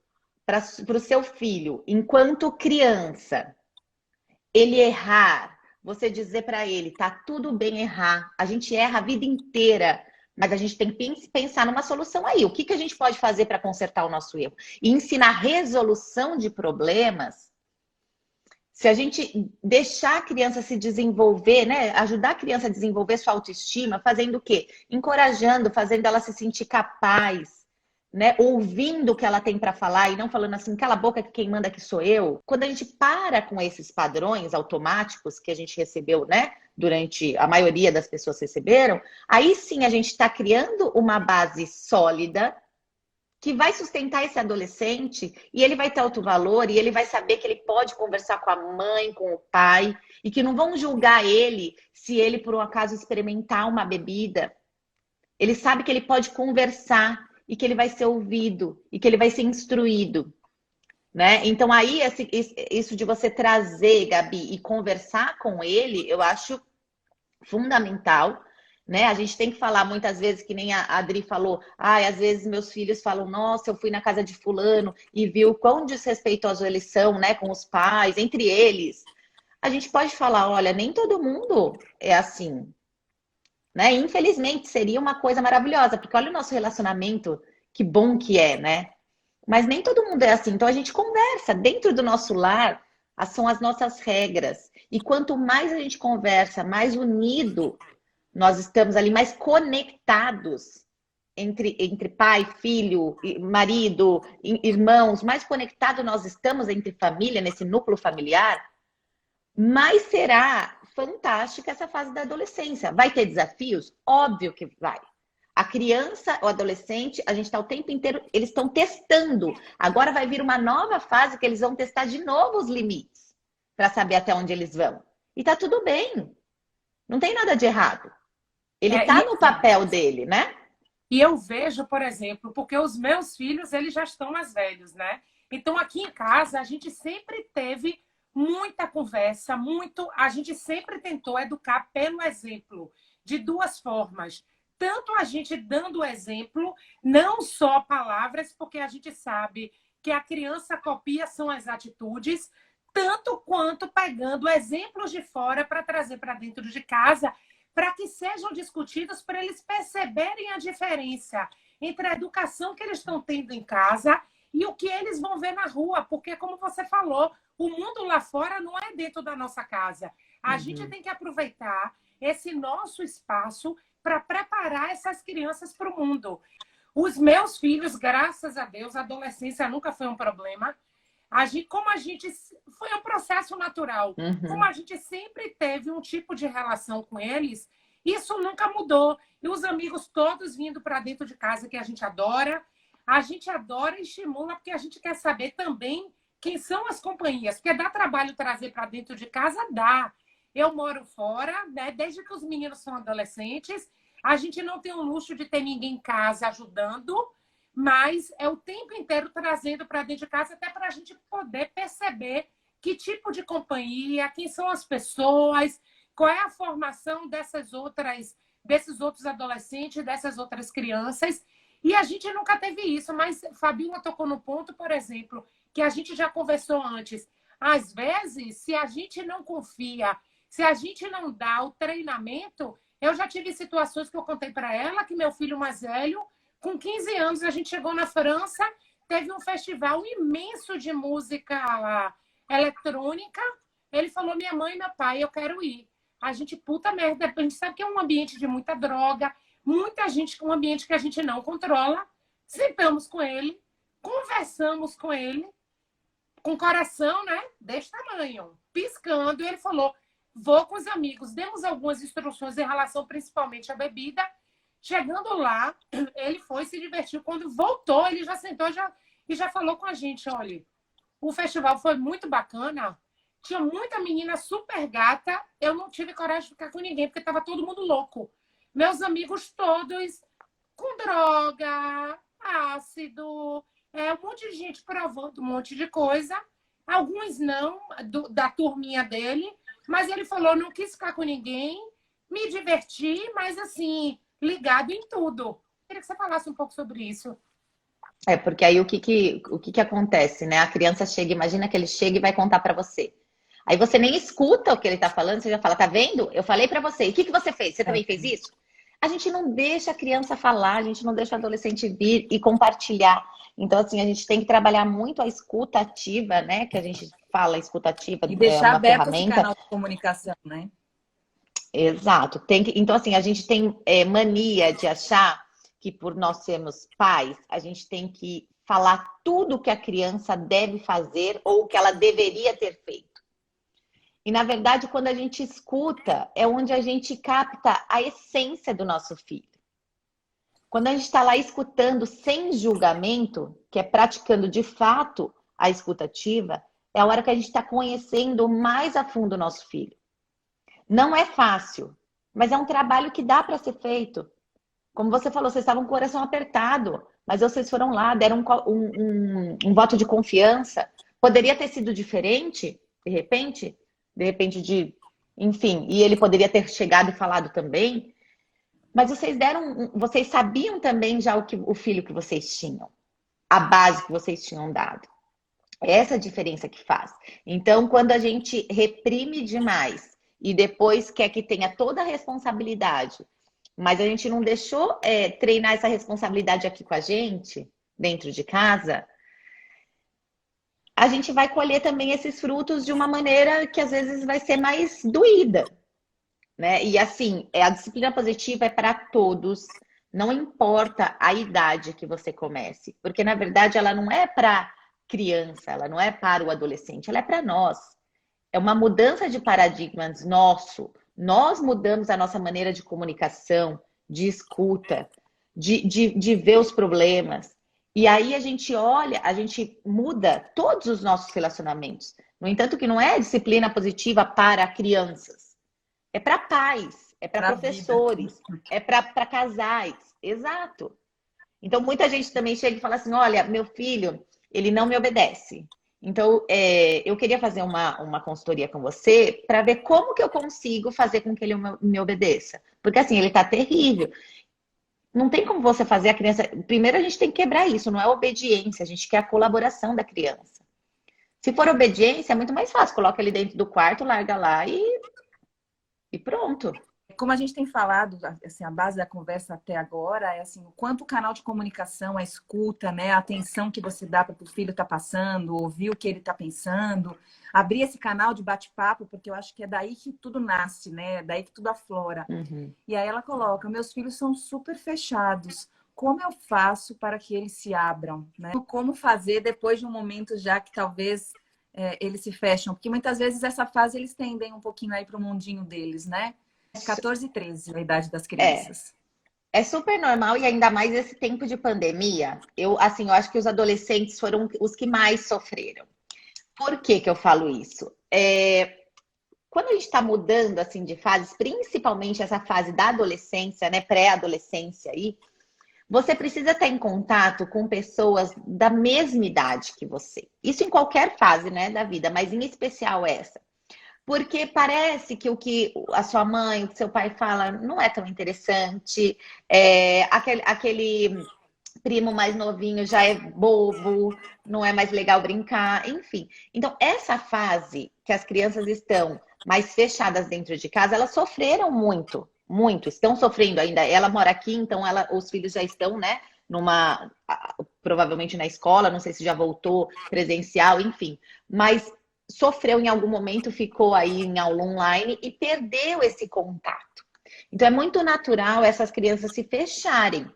para o seu filho, enquanto criança, ele errar, você dizer para ele, tá tudo bem errar, a gente erra a vida inteira, mas a gente tem que pensar numa solução aí. O que a gente pode fazer para consertar o nosso erro? E ensinar resolução de problemas. Se a gente deixar a criança se desenvolver, né? Ajudar a criança a desenvolver sua autoestima, fazendo o quê? Encorajando, fazendo ela se sentir capaz, né? Ouvindo o que ela tem para falar e não falando assim, cala a boca que quem manda aqui sou eu. Quando a gente para com esses padrões automáticos que a gente recebeu, né? Durante a maioria das pessoas receberam, aí sim a gente está criando uma base sólida que vai sustentar esse adolescente e ele vai ter alto valor e ele vai saber que ele pode conversar com a mãe, com o pai e que não vão julgar ele se ele, por um acaso, experimentar uma bebida. Ele sabe que ele pode conversar e que ele vai ser ouvido e que ele vai ser instruído, né? Então aí isso de você trazer, Gabi, e conversar com ele, eu acho fundamental. Né? A gente tem que falar muitas vezes, que nem a Adri falou, às vezes meus filhos falam, nossa, eu fui na casa de fulano e viu quão desrespeitosos eles são, né, com os pais, entre eles. A gente pode falar, olha, nem todo mundo é assim, né? Infelizmente, seria uma coisa maravilhosa, porque olha o nosso relacionamento, que bom que é, né? Mas nem todo mundo é assim. Então a gente conversa dentro do nosso lar, são as nossas regras. E quanto mais a gente conversa, mais unido nós estamos ali, mais conectados entre pai, filho, marido, irmãos, mais conectados nós estamos entre família, nesse núcleo familiar, mais será fantástica essa fase da adolescência. Vai ter desafios? Óbvio que vai. A criança, o adolescente, a gente está o tempo inteiro, eles estão testando. Agora vai vir uma nova fase que eles vão testar de novo os limites para saber até onde eles vão. E tá tudo bem. Não tem nada de errado. Ele está no papel dele, né? E eu vejo, por exemplo, porque os meus filhos, eles já estão mais velhos, né? Então, aqui em casa, a gente sempre teve muita conversa, a gente sempre tentou educar pelo exemplo, de duas formas. Tanto a gente dando exemplo, não só palavras, porque a gente sabe que a criança copia são as atitudes, tanto quanto pegando exemplos de fora para trazer para dentro de casa, para que sejam discutidos, para eles perceberem a diferença entre a educação que eles estão tendo em casa e o que eles vão ver na rua. Porque, como você falou, o mundo lá fora não é dentro da nossa casa. A gente tem que aproveitar esse nosso espaço para preparar essas crianças para o mundo. Os meus filhos, graças a Deus, a adolescência nunca foi um problema. Foi um processo natural. Como a gente sempre teve um tipo de relação com eles, isso nunca mudou. E os amigos todos vindo para dentro de casa, que a gente adora e estimula, porque a gente quer saber também quem são as companhias. Porque dá trabalho trazer para dentro de casa, dá. Eu moro fora, né? Desde que os meninos são adolescentes. A gente não tem o luxo de ter ninguém em casa ajudando, mas é o tempo inteiro trazendo para dentro de casa, até para a gente poder perceber que tipo de companhia, quem são as pessoas, qual é a formação desses outros adolescentes, dessas outras crianças. E a gente nunca teve isso, mas Fabiola tocou no ponto, por exemplo, que a gente já conversou antes. Às vezes, se a gente não confia, se a gente não dá o treinamento, eu já tive situações que eu contei para ela, que meu filho mais velho, com 15 anos, a gente chegou na França, teve um festival imenso de música eletrônica. Ele falou, minha mãe e meu pai, eu quero ir. A gente, puta merda, a gente sabe que é um ambiente de muita droga, muita gente, um ambiente que a gente não controla. Sentamos com ele, conversamos com ele, com o coração, né, desse tamanho, piscando, e ele falou, vou com os amigos. Demos algumas instruções em relação principalmente à bebida. Chegando lá, ele foi, se divertiu. Quando voltou, ele já sentou e já falou com a gente, olha, o festival foi muito bacana, tinha muita menina super gata, eu não tive coragem de ficar com ninguém, porque estava todo mundo louco. Meus amigos todos com droga, ácido, um monte de gente provando um monte de coisa. Alguns não, da turminha dele, mas ele falou, não quis ficar com ninguém, me diverti, mas assim, ligado em tudo. Queria que você falasse um pouco sobre isso. Porque aí o que acontece, né? A criança chega, imagina que ele chega e vai contar para você. Aí você nem escuta o que ele tá falando, você já fala, tá vendo? Eu falei para você. E o que você fez? Você também fez isso? A gente não deixa a criança falar, a gente não deixa o adolescente vir e compartilhar. Então, assim, a gente tem que trabalhar muito a escuta ativa, né? Que a gente fala escuta ativa, e deixar uma aberto ferramenta. Esse canal de comunicação, né? Exato. Então, assim, a gente tem mania de achar que por nós sermos pais, a gente tem que falar tudo o que a criança deve fazer ou o que ela deveria ter feito. E, na verdade, quando a gente escuta, é onde a gente capta a essência do nosso filho. Quando a gente está lá escutando sem julgamento, que é praticando de fato a escuta ativa, é a hora que a gente está conhecendo mais a fundo o nosso filho. Não é fácil, mas é um trabalho que dá para ser feito. Como você falou, vocês estavam com o coração apertado, mas vocês foram lá, deram um voto de confiança. Poderia ter sido diferente, de repente, enfim, e ele poderia ter chegado e falado também, mas vocês sabiam também já o filho que vocês tinham, a base que vocês tinham dado. É essa a diferença que faz. Então, quando a gente reprime demais e depois quer que tenha toda a responsabilidade, mas a gente não deixou treinar essa responsabilidade aqui com a gente, dentro de casa, a gente vai colher também esses frutos de uma maneira que às vezes vai ser mais doída, né? E assim, a disciplina positiva é para todos, não importa a idade que você comece, porque na verdade ela não é para criança, ela não é para o adolescente, ela é para nós. É uma mudança de paradigmas nosso. Nós mudamos a nossa maneira de comunicação, de escuta, de ver os problemas. E aí a gente olha, a gente muda todos os nossos relacionamentos. No entanto, que não é disciplina positiva para crianças. É para pais, é para professores, é para casais. Exato. Então, muita gente também chega e fala assim, olha, meu filho, ele não me obedece. Então, eu queria fazer uma consultoria com você para ver como que eu consigo fazer com que ele me obedeça. Porque assim, ele está terrível. Não tem como você fazer a criança... Primeiro a gente tem que quebrar isso, não é obediência, a gente quer a colaboração da criança. Se for obediência, é muito mais fácil. Coloca ele dentro do quarto, larga lá e pronto. Como a gente tem falado, assim, a base da conversa até agora é assim, o quanto o canal de comunicação, a escuta, né, a atenção que você dá para o que o filho está passando, ouvir o que ele está pensando, abrir esse canal de bate-papo, porque eu acho que é daí que tudo nasce, né? É daí que tudo aflora. Uhum. E aí ela coloca, meus filhos são super fechados. Como eu faço para que eles se abram? Né? Como fazer depois de um momento já que talvez eles se fecham? Porque muitas vezes essa fase eles tendem um pouquinho aí para o mundinho deles, né? 14 e 13, a idade das crianças. É super normal e ainda mais esse tempo de pandemia. Eu acho que os adolescentes foram os que mais sofreram. Por que eu falo isso? quando a gente está mudando assim de fases, principalmente essa fase da adolescência, né, pré-adolescência aí, você precisa estar em contato com pessoas da mesma idade que você. Isso em qualquer fase, né, da vida, mas em especial essa. Porque parece que o que a sua mãe, o seu pai fala não é tão interessante, aquele primo mais novinho já é bobo, não é mais legal brincar, enfim. Então, essa fase que as crianças estão mais fechadas dentro de casa, elas sofreram muito, muito, estão sofrendo ainda. Ela mora aqui, então os filhos já estão, né, provavelmente na escola, não sei se já voltou presencial, enfim. Mas sofreu em algum momento, ficou aí em aula online e perdeu esse contato. Então, é muito natural essas crianças se fecharem,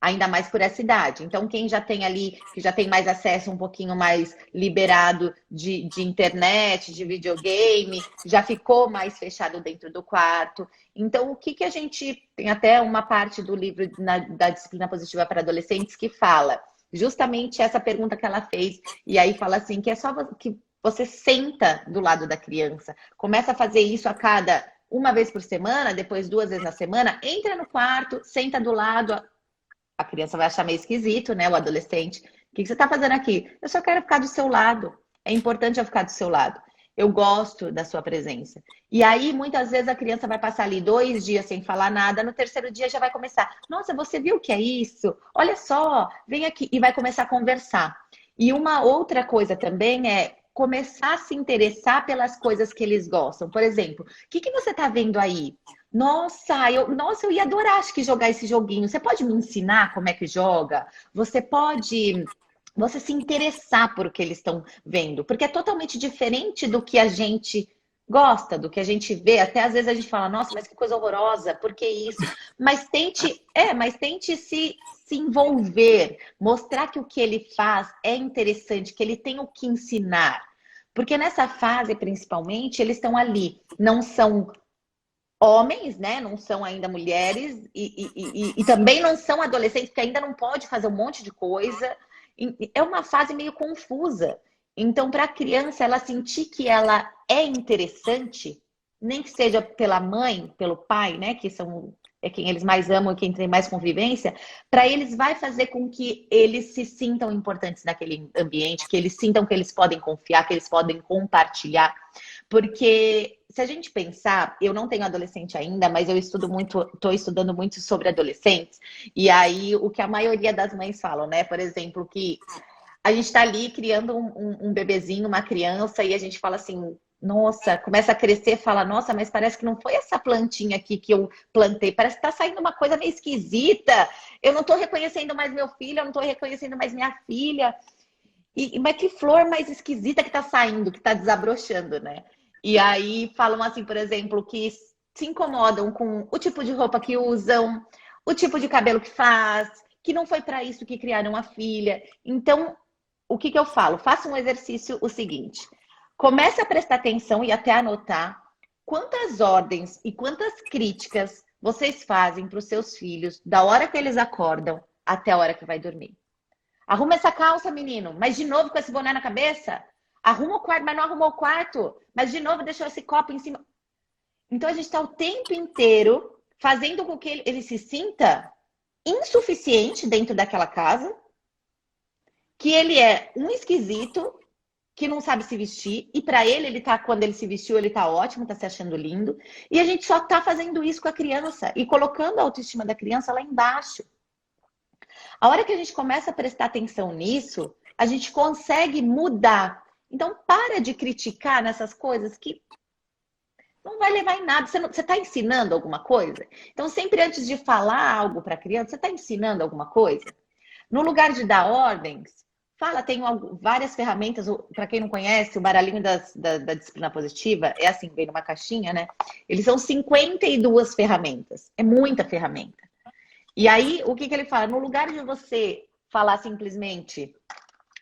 ainda mais por essa idade. Então, quem já tem ali, que já tem mais acesso um pouquinho mais liberado de internet, de videogame, já ficou mais fechado dentro do quarto. Então, o que a gente... Tem até uma parte do livro da Disciplina Positiva para Adolescentes que fala justamente essa pergunta que ela fez. E aí fala assim, que é só que você senta do lado da criança, começa a fazer isso a cada uma vez por semana, depois 2 vezes na semana, entra no quarto, senta do lado... A criança vai achar meio esquisito, né? O adolescente. O que você está fazendo aqui? Eu só quero ficar do seu lado. É importante eu ficar do seu lado. Eu gosto da sua presença. E aí, muitas vezes, a criança vai passar ali 2 dias sem falar nada. No 3º dia já vai começar. Nossa, você viu o que é isso? Olha só, vem aqui. E vai começar a conversar. E uma outra coisa também é começar a se interessar pelas coisas que eles gostam. Por exemplo, o que você está vendo aí? Nossa, eu ia adorar, acho que, jogar esse joguinho. Você pode me ensinar como é que joga? Você se interessar por o que eles estão vendo. Porque é totalmente diferente do que a gente gosta, do que a gente vê. Até às vezes a gente fala, nossa, mas que coisa horrorosa, por que isso? Mas tente se envolver, mostrar que o que ele faz é interessante, que ele tem o que ensinar. Porque nessa fase, principalmente, eles estão ali, não são homens, né? Não são ainda mulheres e também não são adolescentes, porque ainda não pode fazer um monte de coisa. É uma fase meio confusa. Então, para a criança, ela sentir que ela é interessante, nem que seja pela mãe, pelo pai, né? Que é quem eles mais amam e quem tem mais convivência, para eles vai fazer com que eles se sintam importantes naquele ambiente, que eles sintam que eles podem confiar, que eles podem compartilhar. Porque se a gente pensar, eu não tenho adolescente ainda, mas eu estou estudando muito sobre adolescentes. E aí, o que a maioria das mães falam, né? Por exemplo, que a gente está ali criando um bebezinho, uma criança, e a gente fala assim, nossa, começa a crescer, fala, nossa, mas parece que não foi essa plantinha aqui que eu plantei, parece que tá saindo uma coisa meio esquisita, eu não tô reconhecendo mais meu filho, eu não tô reconhecendo mais minha filha, mas que flor mais esquisita que tá saindo, que tá desabrochando, né? E aí falam assim, por exemplo, que se incomodam com o tipo de roupa que usam, o tipo de cabelo que faz, que não foi para isso que criaram a filha. Então, o que eu falo? Faça um exercício o seguinte, comece a prestar atenção e até anotar quantas ordens e quantas críticas vocês fazem para os seus filhos da hora que eles acordam até a hora que vai dormir. Arruma essa calça, menino, mas de novo com esse boné na cabeça? Arruma o quarto, mas não arrumou o quarto, mas de novo deixou esse copo em cima. Então a gente está o tempo inteiro fazendo com que ele se sinta insuficiente dentro daquela casa, que ele é um esquisito, que não sabe se vestir, e para ele tá, quando ele se vestiu, ele tá ótimo, tá se achando lindo, e a gente só tá fazendo isso com a criança, e colocando a autoestima da criança lá embaixo. A hora que a gente começa a prestar atenção nisso, a gente consegue mudar. Então, para de criticar nessas coisas que não vai levar em nada. Você tá ensinando alguma coisa? Então, sempre antes de falar algo para a criança, você tá ensinando alguma coisa? No lugar de dar ordens, fala, tem várias ferramentas, para quem não conhece, o baralhinho da disciplina positiva é assim, vem numa caixinha, né? Eles são 52 ferramentas, é muita ferramenta. E aí, o que ele fala? No lugar de você falar simplesmente,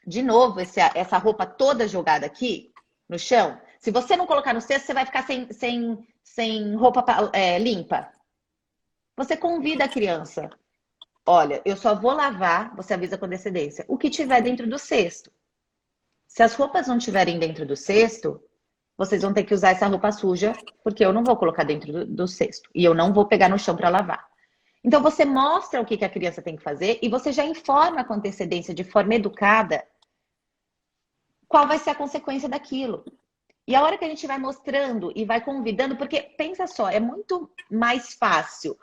de novo, essa roupa toda jogada aqui no chão, se você não colocar no cesto, você vai ficar sem roupa limpa. Você convida a criança. Olha, eu só vou lavar, você avisa com antecedência, o que tiver dentro do cesto. Se as roupas não estiverem dentro do cesto, vocês vão ter que usar essa roupa suja, porque eu não vou colocar dentro do cesto. E eu não vou pegar no chão para lavar. Então, você mostra o que a criança tem que fazer e você já informa com antecedência, de forma educada, qual vai ser a consequência daquilo. E a hora que a gente vai mostrando e vai convidando, porque pensa só, é muito mais fácil,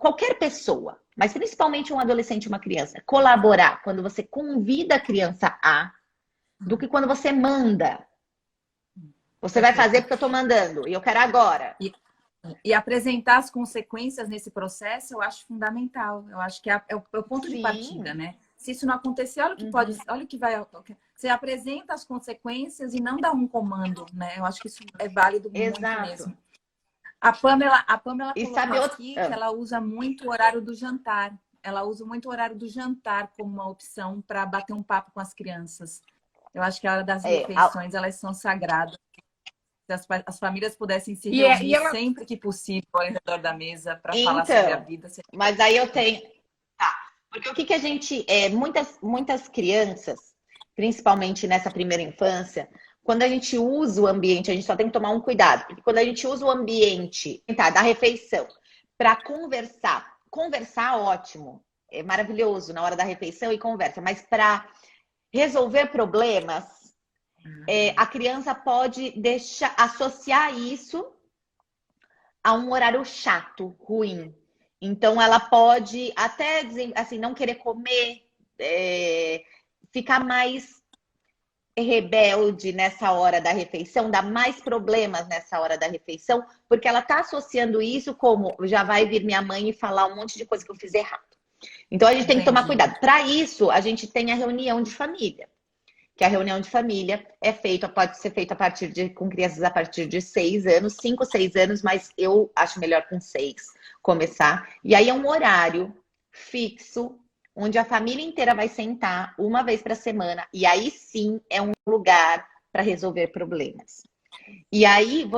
qualquer pessoa, mas principalmente um adolescente e uma criança, colaborar quando você convida a criança do que quando você manda. Você vai fazer porque eu estou mandando e eu quero agora. E apresentar as consequências nesse processo, eu acho fundamental. Eu acho que é o ponto de partida, né? Se isso não acontecer, olha o que pode, olha o que vai. Você apresenta as consequências e não dá um comando, né? Eu acho que isso é válido muito mesmo. A Pamela colocou aqui que ela usa muito o horário do jantar. Ela usa muito o horário do jantar como uma opção para bater um papo com as crianças. Eu acho que a hora das refeições, elas são sagradas. Se as famílias pudessem se reunir sempre que possível ao redor da mesa para falar sobre a vida. Mas aí eu tenho... Porque o que a gente... muitas crianças, principalmente nessa primeira infância, quando a gente usa o ambiente, a gente só tem que tomar um cuidado. Porque quando a gente usa o ambiente da refeição para conversar ótimo, é maravilhoso na hora da refeição e conversa. Mas para resolver problemas, a criança pode associar isso a um horário chato, ruim. Então, ela pode até, assim, não querer comer, ficar mais rebelde nessa hora da refeição, dar mais problemas nessa hora da refeição, porque ela está associando isso como já vai vir minha mãe e falar um monte de coisa que eu fiz errado. Então, a gente tem que tomar cuidado. Para isso, a gente tem a reunião de família. Que a reunião de família pode ser feita com crianças a partir de 6 anos, 5, 6 anos, mas eu acho melhor com 6 começar. E aí é um horário fixo, onde a família inteira vai sentar uma vez para semana. E aí sim é um lugar para resolver problemas. E aí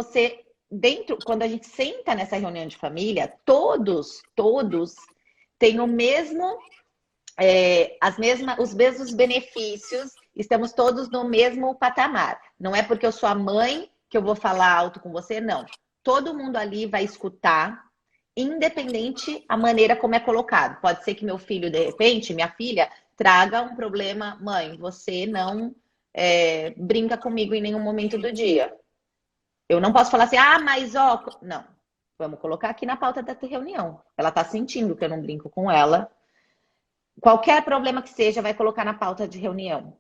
quando a gente senta nessa reunião de família, todos têm o mesmo, os mesmos benefícios. Estamos todos no mesmo patamar. Não é porque eu sou a mãe que eu vou falar alto com você, não. Todo mundo ali vai escutar, independente a maneira como é colocado. Pode ser que meu filho, de repente, minha filha, traga um problema. Mãe, você não brinca comigo em nenhum momento do dia. Eu não posso falar assim, mas Não, vamos colocar aqui na pauta da reunião. Ela está sentindo que eu não brinco com ela. Qualquer problema que seja, vai colocar na pauta de reunião.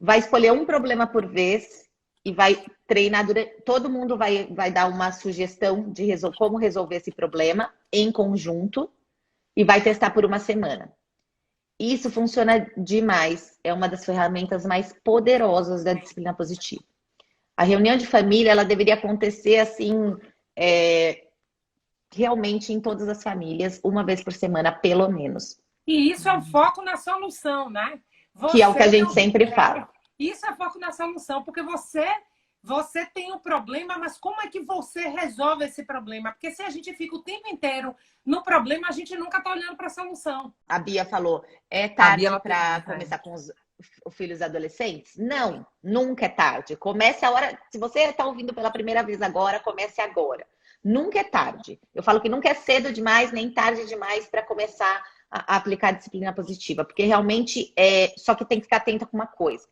Vai escolher um problema por vez e vai treinar. Todo mundo vai dar uma sugestão de como resolver esse problema em conjunto e vai testar por uma semana. Isso funciona demais. É uma das ferramentas mais poderosas da disciplina positiva. A reunião de família, ela deveria acontecer assim, realmente em todas as famílias, uma vez por semana, pelo menos. E isso é o foco na solução, né? Que é o que a gente sempre fala. Isso é foco na solução, porque você tem um problema, mas como é que você resolve esse problema? Porque se a gente fica o tempo inteiro no problema, a gente nunca está olhando para a solução. A Bia falou, é tarde para começar com os filhos adolescentes? Não, nunca é tarde. Comece a hora. Se você está ouvindo pela primeira vez agora, comece agora. Nunca é tarde. Eu falo que nunca é cedo demais, nem tarde demais para começar a aplicar a disciplina positiva, porque realmente só que tem que ficar atenta com uma coisa.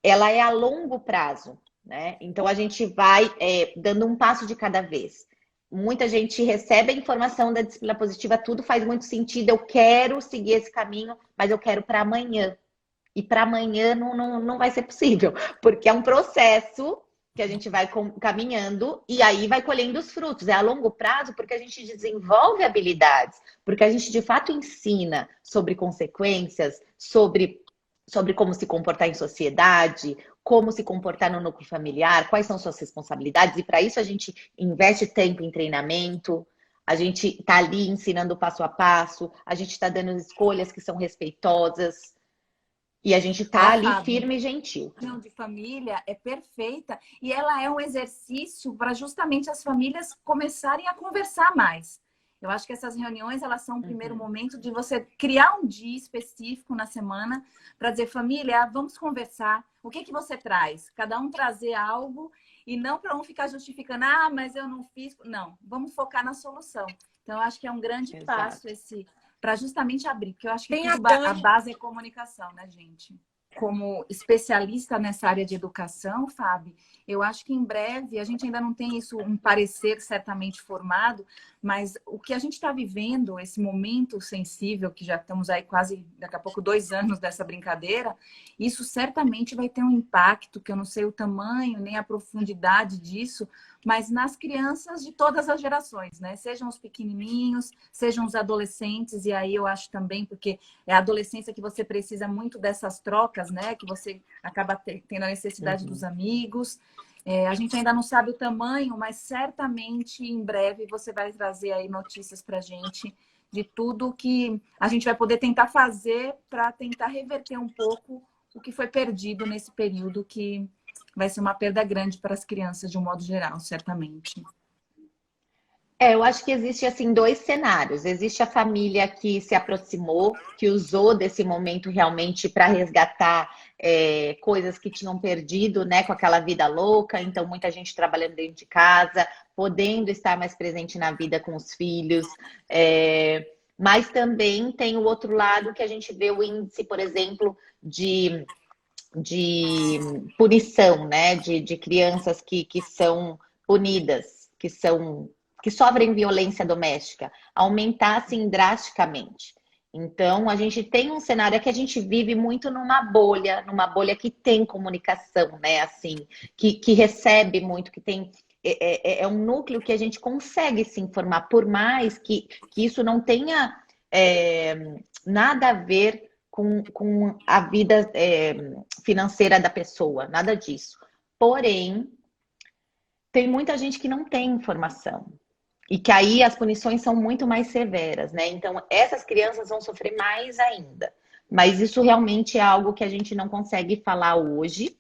Ela é a longo prazo, né? Então a gente vai dando um passo de cada vez. Muita gente recebe a informação da disciplina positiva, tudo faz muito sentido, eu quero seguir esse caminho, mas eu quero para amanhã. E para amanhã não vai ser possível, porque é um processo que a gente vai caminhando e aí vai colhendo os frutos. É a longo prazo porque a gente desenvolve habilidades, porque a gente de fato ensina sobre consequências, sobre como se comportar em sociedade, como se comportar no núcleo familiar, quais são suas responsabilidades. E para isso a gente investe tempo em treinamento, a gente está ali ensinando passo a passo, a gente está dando escolhas que são respeitosas. E a gente tá ali firme e gentil. A reunião de família é perfeita e ela é um exercício para justamente as famílias começarem a conversar mais. Eu acho que essas reuniões, elas são um primeiro momento de você criar um dia específico na semana para dizer, família, vamos conversar. O que que você traz? Cada um trazer algo e não para um ficar justificando, mas eu não fiz. Não, vamos focar na solução. Então, eu acho que é um grande passo esse para justamente abrir, porque eu acho que a base é comunicação, né, gente? Como especialista nessa área de educação, Fábio, eu acho que em breve, a gente ainda não tem isso, um parecer certamente formado, mas o que a gente está vivendo, esse momento sensível, que já estamos aí quase, daqui a pouco, 2 anos dessa brincadeira, isso certamente vai ter um impacto, que eu não sei o tamanho, nem a profundidade disso, mas nas crianças de todas as gerações, né? Sejam os pequenininhos, sejam os adolescentes, e aí eu acho também, porque é a adolescência que você precisa muito dessas trocas, né? Que você acaba tendo a necessidade dos amigos. A gente ainda não sabe o tamanho, mas certamente em breve você vai trazer aí notícias para a gente de tudo que a gente vai poder tentar fazer para tentar reverter um pouco o que foi perdido nesse período, que vai ser uma perda grande para as crianças de um modo geral, certamente. Eu acho que existe assim 2 cenários. Existe a família que se aproximou, que usou desse momento realmente para resgatar coisas que tinham perdido, né, com aquela vida louca. Então, muita gente trabalhando dentro de casa, podendo estar mais presente na vida com os filhos. Mas também tem o outro lado que a gente vê o índice, por exemplo, de punição, né, de crianças que são punidas, que sofrem violência doméstica, aumentar assim drasticamente. Então, a gente tem um cenário que a gente vive muito numa bolha que tem comunicação, né? Assim, que recebe muito, que tem. É um núcleo que a gente consegue se informar, por mais que isso não tenha nada a ver com a vida financeira da pessoa, nada disso. Porém, tem muita gente que não tem informação. E que aí as punições são muito mais severas, né? Então, essas crianças vão sofrer mais ainda. Mas isso realmente é algo que a gente não consegue falar hoje,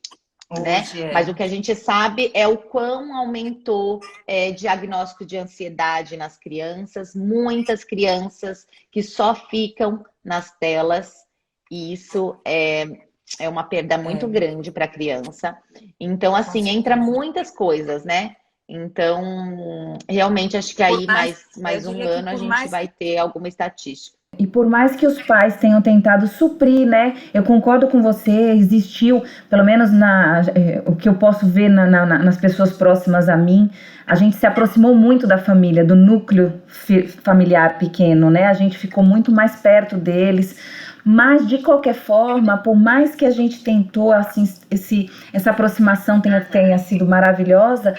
né? Mas o que a gente sabe é o quão aumentou diagnóstico de ansiedade nas crianças. Muitas crianças que só ficam nas telas. E isso é uma perda muito grande para a criança. Então, assim, entra muitas coisas, né? Então, realmente, acho que aí mais um ano a gente vai ter alguma estatística. E por mais que os pais tenham tentado suprir, né? Eu concordo com você, existiu, pelo menos o que eu posso ver nas pessoas próximas a mim, a gente se aproximou muito da família, do núcleo familiar pequeno, né? A gente ficou muito mais perto deles. Mas, de qualquer forma, por mais que a gente tentou, assim, essa aproximação tenha sido maravilhosa,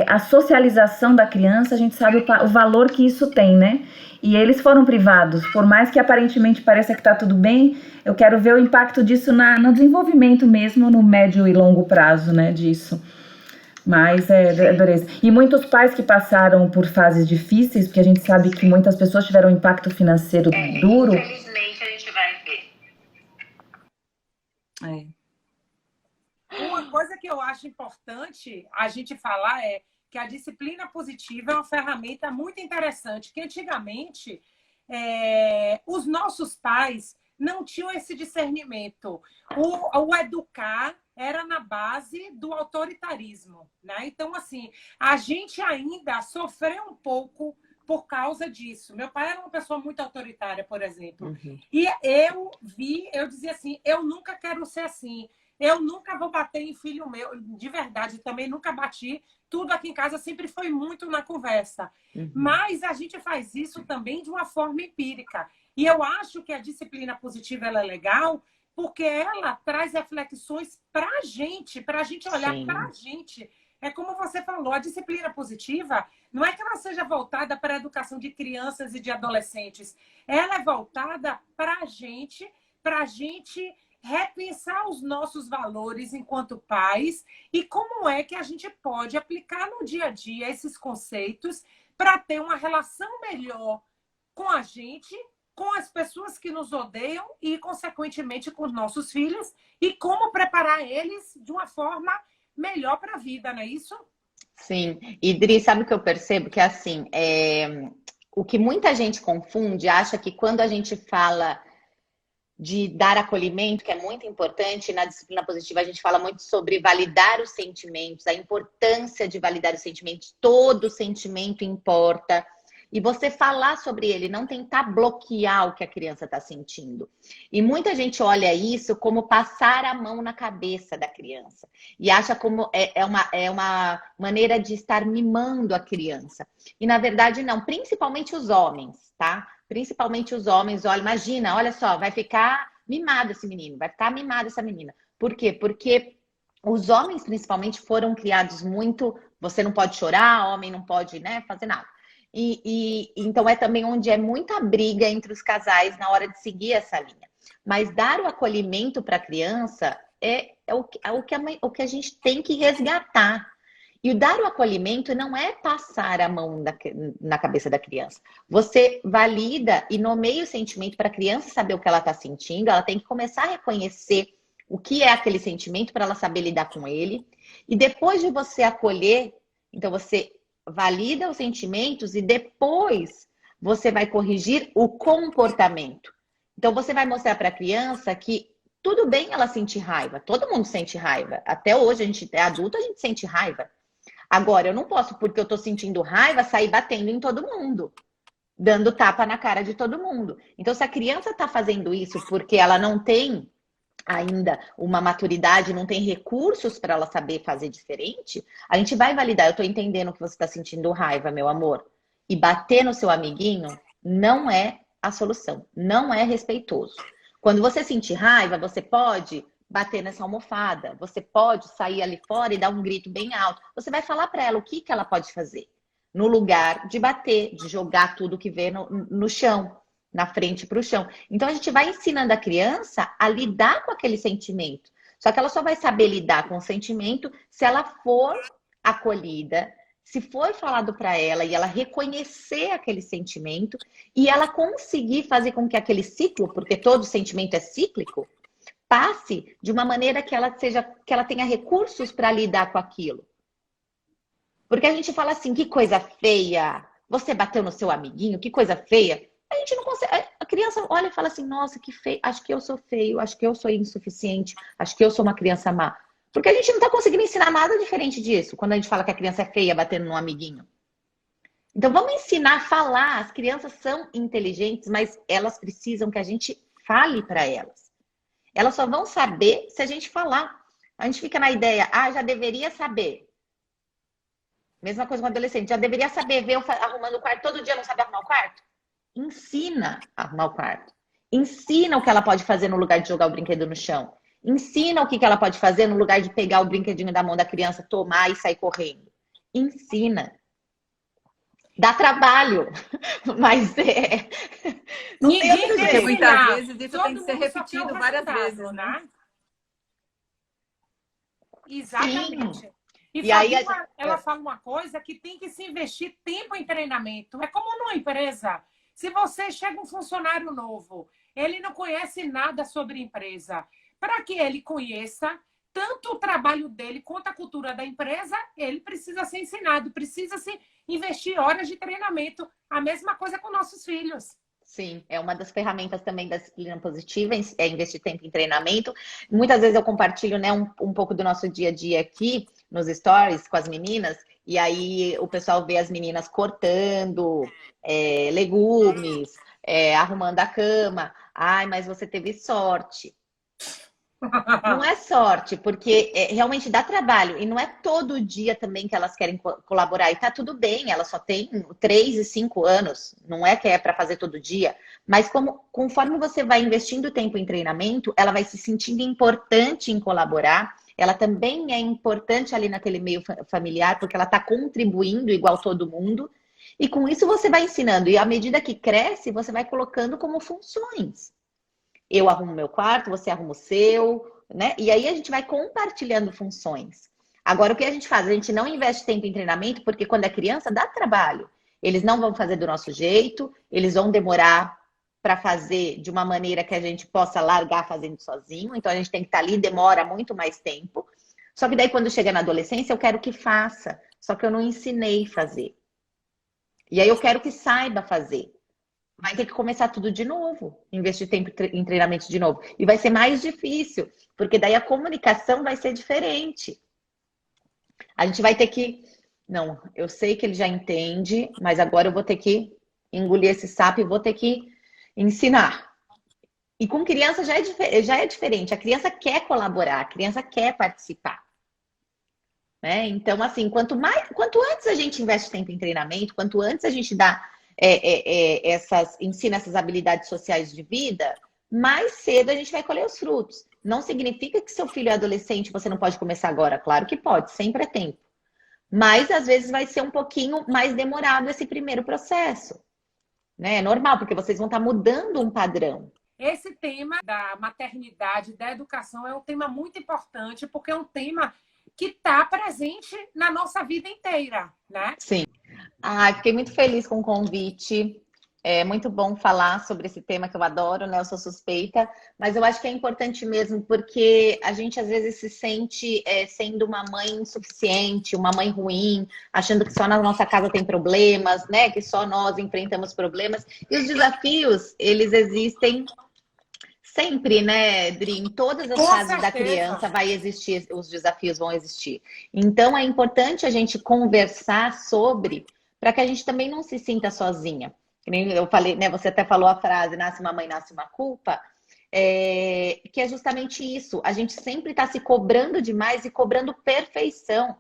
a socialização da criança, a gente sabe o valor que isso tem, né? E eles foram privados. Por mais que aparentemente pareça que está tudo bem, eu quero ver o impacto disso no desenvolvimento mesmo, no médio e longo prazo, né, disso. Mas adorei. E muitos pais que passaram por fases difíceis, porque a gente sabe que muitas pessoas tiveram um impacto financeiro duro. Infelizmente, a gente vai ver. Uma coisa que eu acho importante a gente falar é que a disciplina positiva é uma ferramenta muito interessante, que antigamente os nossos pais não tinham esse discernimento. O educar era na base do autoritarismo, né? Então, assim, a gente ainda sofreu um pouco por causa disso. Meu pai era uma pessoa muito autoritária, por exemplo. E eu dizia assim, eu nunca quero ser assim. Eu nunca vou bater em filho meu, de verdade, também nunca bati. Tudo aqui em casa sempre foi muito na conversa. Mas a gente faz isso também de uma forma empírica. E eu acho que a disciplina positiva ela é legal porque ela traz reflexões para a gente olhar para a gente. É como você falou, a disciplina positiva não é que ela seja voltada para a educação de crianças e de adolescentes. Ela é voltada para a gente repensar os nossos valores enquanto pais e como é que a gente pode aplicar no dia a dia esses conceitos para ter uma relação melhor com a gente, com as pessoas que nos odeiam e, consequentemente, com os nossos filhos e como preparar eles de uma forma melhor para a vida, não é isso? Sim. E, Dri, sabe o que eu percebo? Que, assim, o que muita gente confunde, acha que quando a gente fala de dar acolhimento, que é muito importante, na disciplina positiva a gente fala muito sobre validar os sentimentos, a importância de validar os sentimentos, todo sentimento importa. E você falar sobre ele, não tentar bloquear o que a criança está sentindo. E muita gente olha isso como passar a mão na cabeça da criança. E acha como é uma maneira de estar mimando a criança. E na verdade não, principalmente os homens, tá? Principalmente os homens, olha, imagina, olha só, vai ficar mimado esse menino, vai ficar mimada essa menina. Por quê? Porque os homens, principalmente, foram criados muito, você não pode chorar, homem não pode, né, fazer nada. Então é também onde é muita briga entre os casais na hora de seguir essa linha. Mas dar o acolhimento para a criança é o que a gente tem que resgatar. E o dar o acolhimento não é passar a mão na cabeça da criança. Você valida e nomeia o sentimento para a criança saber o que ela está sentindo. Ela tem que começar a reconhecer o que é aquele sentimento para ela saber lidar com ele. E depois de você acolher, então você valida os sentimentos e depois você vai corrigir o comportamento. Então você vai mostrar para a criança que tudo bem ela sentir raiva. Todo mundo sente raiva. Até hoje a gente é adulto, a gente sente raiva. Agora, eu não posso, porque eu tô sentindo raiva, sair batendo em todo mundo, dando tapa na cara de todo mundo. Então, se a criança tá fazendo isso porque ela não tem ainda uma maturidade, não tem recursos para ela saber fazer diferente, a gente vai validar. Eu tô entendendo que você tá sentindo raiva, meu amor. E bater no seu amiguinho não é a solução, não é respeitoso. Quando você sentir raiva, você pode bater nessa almofada. Você pode sair ali fora e dar um grito bem alto. Você vai falar para ela o que ela pode fazer. No lugar de bater, de jogar tudo que vê no chão, na frente para o chão. Então, a gente vai ensinando a criança a lidar com aquele sentimento. Só que ela só vai saber lidar com o sentimento se ela for acolhida, se for falado para ela e ela reconhecer aquele sentimento e ela conseguir fazer com que aquele ciclo, porque todo sentimento é cíclico, passe de uma maneira que ela tenha recursos para lidar com aquilo. Porque a gente fala assim, que coisa feia, você bateu no seu amiguinho, que coisa feia. A gente não consegue, a criança olha e fala assim, nossa, que feio, acho que eu sou feio, acho que eu sou insuficiente, acho que eu sou uma criança má. Porque a gente não está conseguindo ensinar nada diferente disso, quando a gente fala que a criança é feia batendo no amiguinho. Então vamos ensinar a falar, as crianças são inteligentes, mas elas precisam que a gente fale para elas. Elas só vão saber se a gente falar. A gente fica na ideia, já deveria saber. Mesma coisa com o adolescente, já deveria saber ver eu arrumando o quarto, todo dia não sabe arrumar o quarto? Ensina a arrumar o quarto. Ensina o que ela pode fazer no lugar de jogar o brinquedo no chão. Ensina o que ela pode fazer no lugar de pegar o brinquedinho da mão da criança, tomar e sair correndo. Ensina. Dá trabalho, mas não tem outro Porque jeito. muitas vezes isso Todo tem que ser mundo só quer repetido o várias resultado, vezes, né? Exatamente. Sim. E E aí, ela fala uma coisa que tem que se investir tempo em treinamento. É como numa empresa. Se você chega um funcionário novo, ele não conhece nada sobre empresa. Para que ele conheça tanto o trabalho dele quanto a cultura da empresa, ele precisa ser ensinado, precisa se investir horas de treinamento. A mesma coisa com nossos filhos. Sim, é uma das ferramentas também da disciplina positiva, é investir tempo em treinamento. Muitas vezes eu compartilho, né, um pouco do nosso dia a dia aqui nos stories com as meninas, e aí o pessoal vê as meninas cortando legumes, arrumando a cama. Ai, mas você teve sorte. Não é sorte, porque realmente dá trabalho. E não é todo dia também que elas querem colaborar. E tá tudo bem, elas só têm 3 e 5 anos. Não é que é para fazer todo dia. Mas conforme você vai investindo tempo em treinamento, ela vai se sentindo importante em colaborar. Ela também é importante ali naquele meio familiar, porque ela está contribuindo igual todo mundo. E com isso você vai ensinando. E à medida que cresce, você vai colocando como funções. Eu arrumo meu quarto, você arruma o seu, né? E aí a gente vai compartilhando funções. Agora, o que a gente faz? A gente não investe tempo em treinamento, porque quando é criança, dá trabalho. Eles não vão fazer do nosso jeito, eles vão demorar para fazer de uma maneira que a gente possa largar fazendo sozinho. Então, a gente tem que estar ali, demora muito mais tempo. Só que daí, quando chega na adolescência, eu quero que faça. Só que eu não ensinei a fazer. E aí eu quero que saiba fazer. Vai ter que começar tudo de novo, investir tempo em treinamento de novo. E vai ser mais difícil, porque daí a comunicação vai ser diferente. A gente vai ter que... Não, eu sei que ele já entende, mas agora eu vou ter que engolir esse sapo e vou ter que ensinar. E com criança já é diferente. A criança quer colaborar, a criança quer participar. Né? Então, assim, quanto antes a gente investe tempo em treinamento, quanto antes a gente dá ensina essas habilidades sociais de vida, mais cedo a gente vai colher os frutos. Não significa que seu filho é adolescente, você não pode começar agora. Claro que pode, sempre é tempo. Mas às vezes vai ser um pouquinho mais demorado esse primeiro processo. Né? É normal, porque vocês vão estar mudando um padrão. Esse tema da maternidade, da educação, é um tema muito importante, porque é um tema que está presente na nossa vida inteira, né? Sim. Fiquei muito feliz com o convite. É muito bom falar sobre esse tema que eu adoro, né? Eu sou suspeita, mas eu acho que é importante mesmo, porque a gente às vezes se sente sendo uma mãe insuficiente, uma mãe ruim, achando que só na nossa casa tem problemas, né? Que só nós enfrentamos problemas. E os desafios, eles existem sempre, né, Dri? Em todas as fases da criança vai existir, os desafios vão existir. Então é importante a gente conversar sobre, para que a gente também não se sinta sozinha. Que nem eu falei, né? Você até falou a frase, nasce uma mãe, nasce uma culpa, que é justamente isso. A gente sempre está se cobrando demais e cobrando perfeição.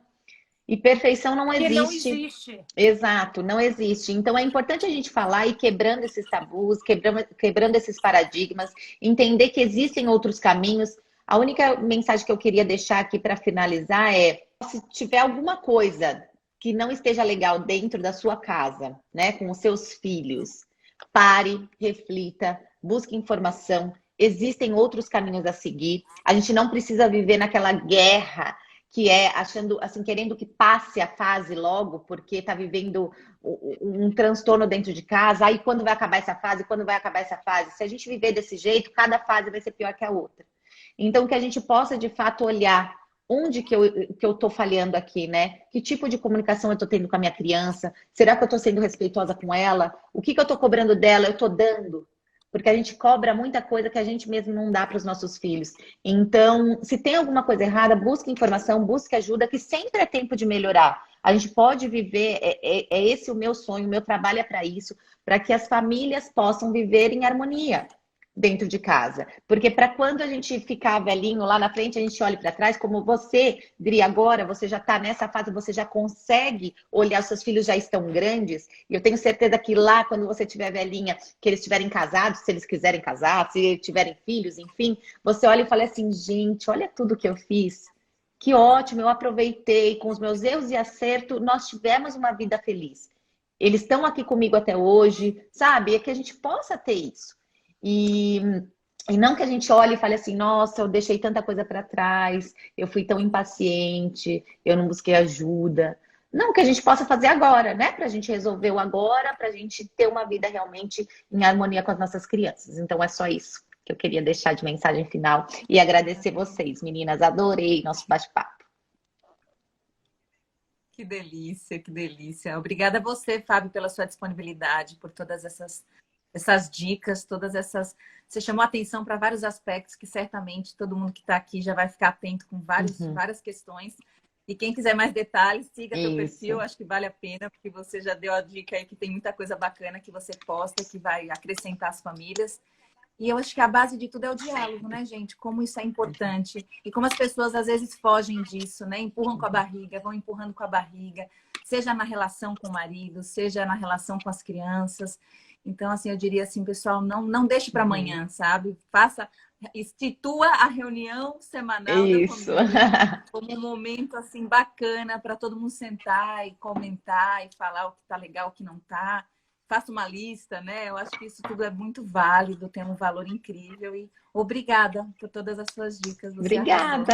E perfeição não existe. Não existe. Exato, não existe. Então é importante a gente falar e quebrando esses tabus, quebrando esses paradigmas, entender que existem outros caminhos. A única mensagem que eu queria deixar aqui para finalizar é: se tiver alguma coisa que não esteja legal dentro da sua casa, né, com os seus filhos, pare, reflita, busque informação. Existem outros caminhos a seguir. A gente não precisa viver naquela guerra que é achando, assim, querendo que passe a fase logo, porque está vivendo um transtorno dentro de casa. Aí quando vai acabar essa fase? Quando vai acabar essa fase? Se a gente viver desse jeito, cada fase vai ser pior que a outra. Então, que a gente possa, de fato, olhar onde que eu tô falhando aqui, né? Que tipo de comunicação eu tô tendo com a minha criança? Será que eu tô sendo respeitosa com ela? O que eu tô cobrando dela? Eu tô dando? Porque a gente cobra muita coisa que a gente mesmo não dá para os nossos filhos. Então, se tem alguma coisa errada, busque informação, busque ajuda, que sempre é tempo de melhorar. A gente pode viver, é esse o meu sonho, o meu trabalho é para isso, para que as famílias possam viver em harmonia dentro de casa. Porque para quando a gente ficar velhinho lá na frente, a gente olha para trás, como você, Dri, agora você já está nessa fase, você já consegue olhar, os seus filhos já estão grandes, e eu tenho certeza que lá, quando você estiver velhinha, que eles estiverem casados, se eles quiserem casar, se tiverem filhos, enfim, você olha e fala assim: gente, olha tudo que eu fiz. Que ótimo, eu aproveitei, com os meus erros e acertos, nós tivemos uma vida feliz. Eles estão aqui comigo até hoje, sabe? É que a gente possa ter isso. E não que a gente olhe e fale assim: nossa, eu deixei tanta coisa para trás, eu fui tão impaciente, eu não busquei ajuda. Não, que a gente possa fazer agora, né? Para a gente resolver o agora, para a gente ter uma vida realmente em harmonia com as nossas crianças. Então é só isso que eu queria deixar de mensagem final. E agradecer vocês, meninas. Adorei nosso bate-papo. Que delícia, que delícia. Obrigada a você, Fábio, pela sua disponibilidade, por todas essas dicas, todas essas... Você chamou atenção para vários aspectos que certamente todo mundo que está aqui já vai ficar atento com várias questões. E quem quiser mais detalhes, siga teu perfil, acho que vale a pena, porque você já deu a dica aí que tem muita coisa bacana que você posta, que vai acrescentar as famílias. E eu acho que a base de tudo é o diálogo, né, gente? Como isso é importante. E como as pessoas às vezes fogem disso, né? Empurram com a barriga, vão empurrando com a barriga, seja na relação com o marido, seja na relação com as crianças. Então, assim, eu diria assim, pessoal, não deixe para amanhã, sabe? Institua a reunião semanal da família como um momento, assim, bacana para todo mundo sentar e comentar e falar o que tá legal, o que não tá. Faça uma lista, né? Eu acho que isso tudo é muito válido, tem um valor incrível. E obrigada por todas as suas dicas. Obrigada.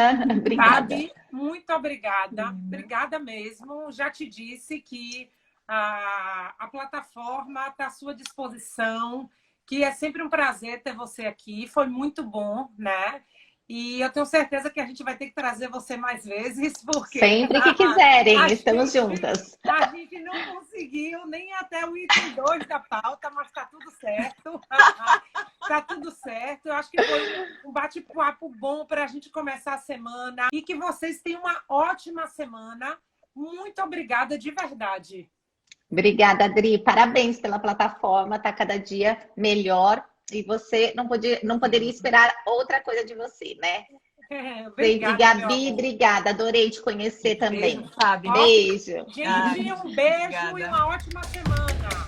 Fabi, muito obrigada. Obrigada mesmo. Já te disse que a plataforma está à sua disposição, que é sempre um prazer ter você aqui. Foi muito bom, né? E eu tenho certeza que a gente vai ter que trazer você mais vezes, porque Sempre que quiserem, a estamos gente- juntas. A gente não conseguiu nem até o item 2 da pauta, mas tá tudo certo. Tá tudo certo. Eu acho que foi um bate-papo bom para a gente começar a semana. E que vocês tenham uma ótima semana. Muito obrigada de verdade. Obrigada, Adri. Parabéns pela plataforma, tá cada dia melhor. E você não poderia esperar outra coisa de você, né? E Obrigada, meu Gabi, amor. obrigada. Adorei te conhecer também. Beijo, Fábio. Beijo. Gente, um beijo Obrigada. e uma ótima semana.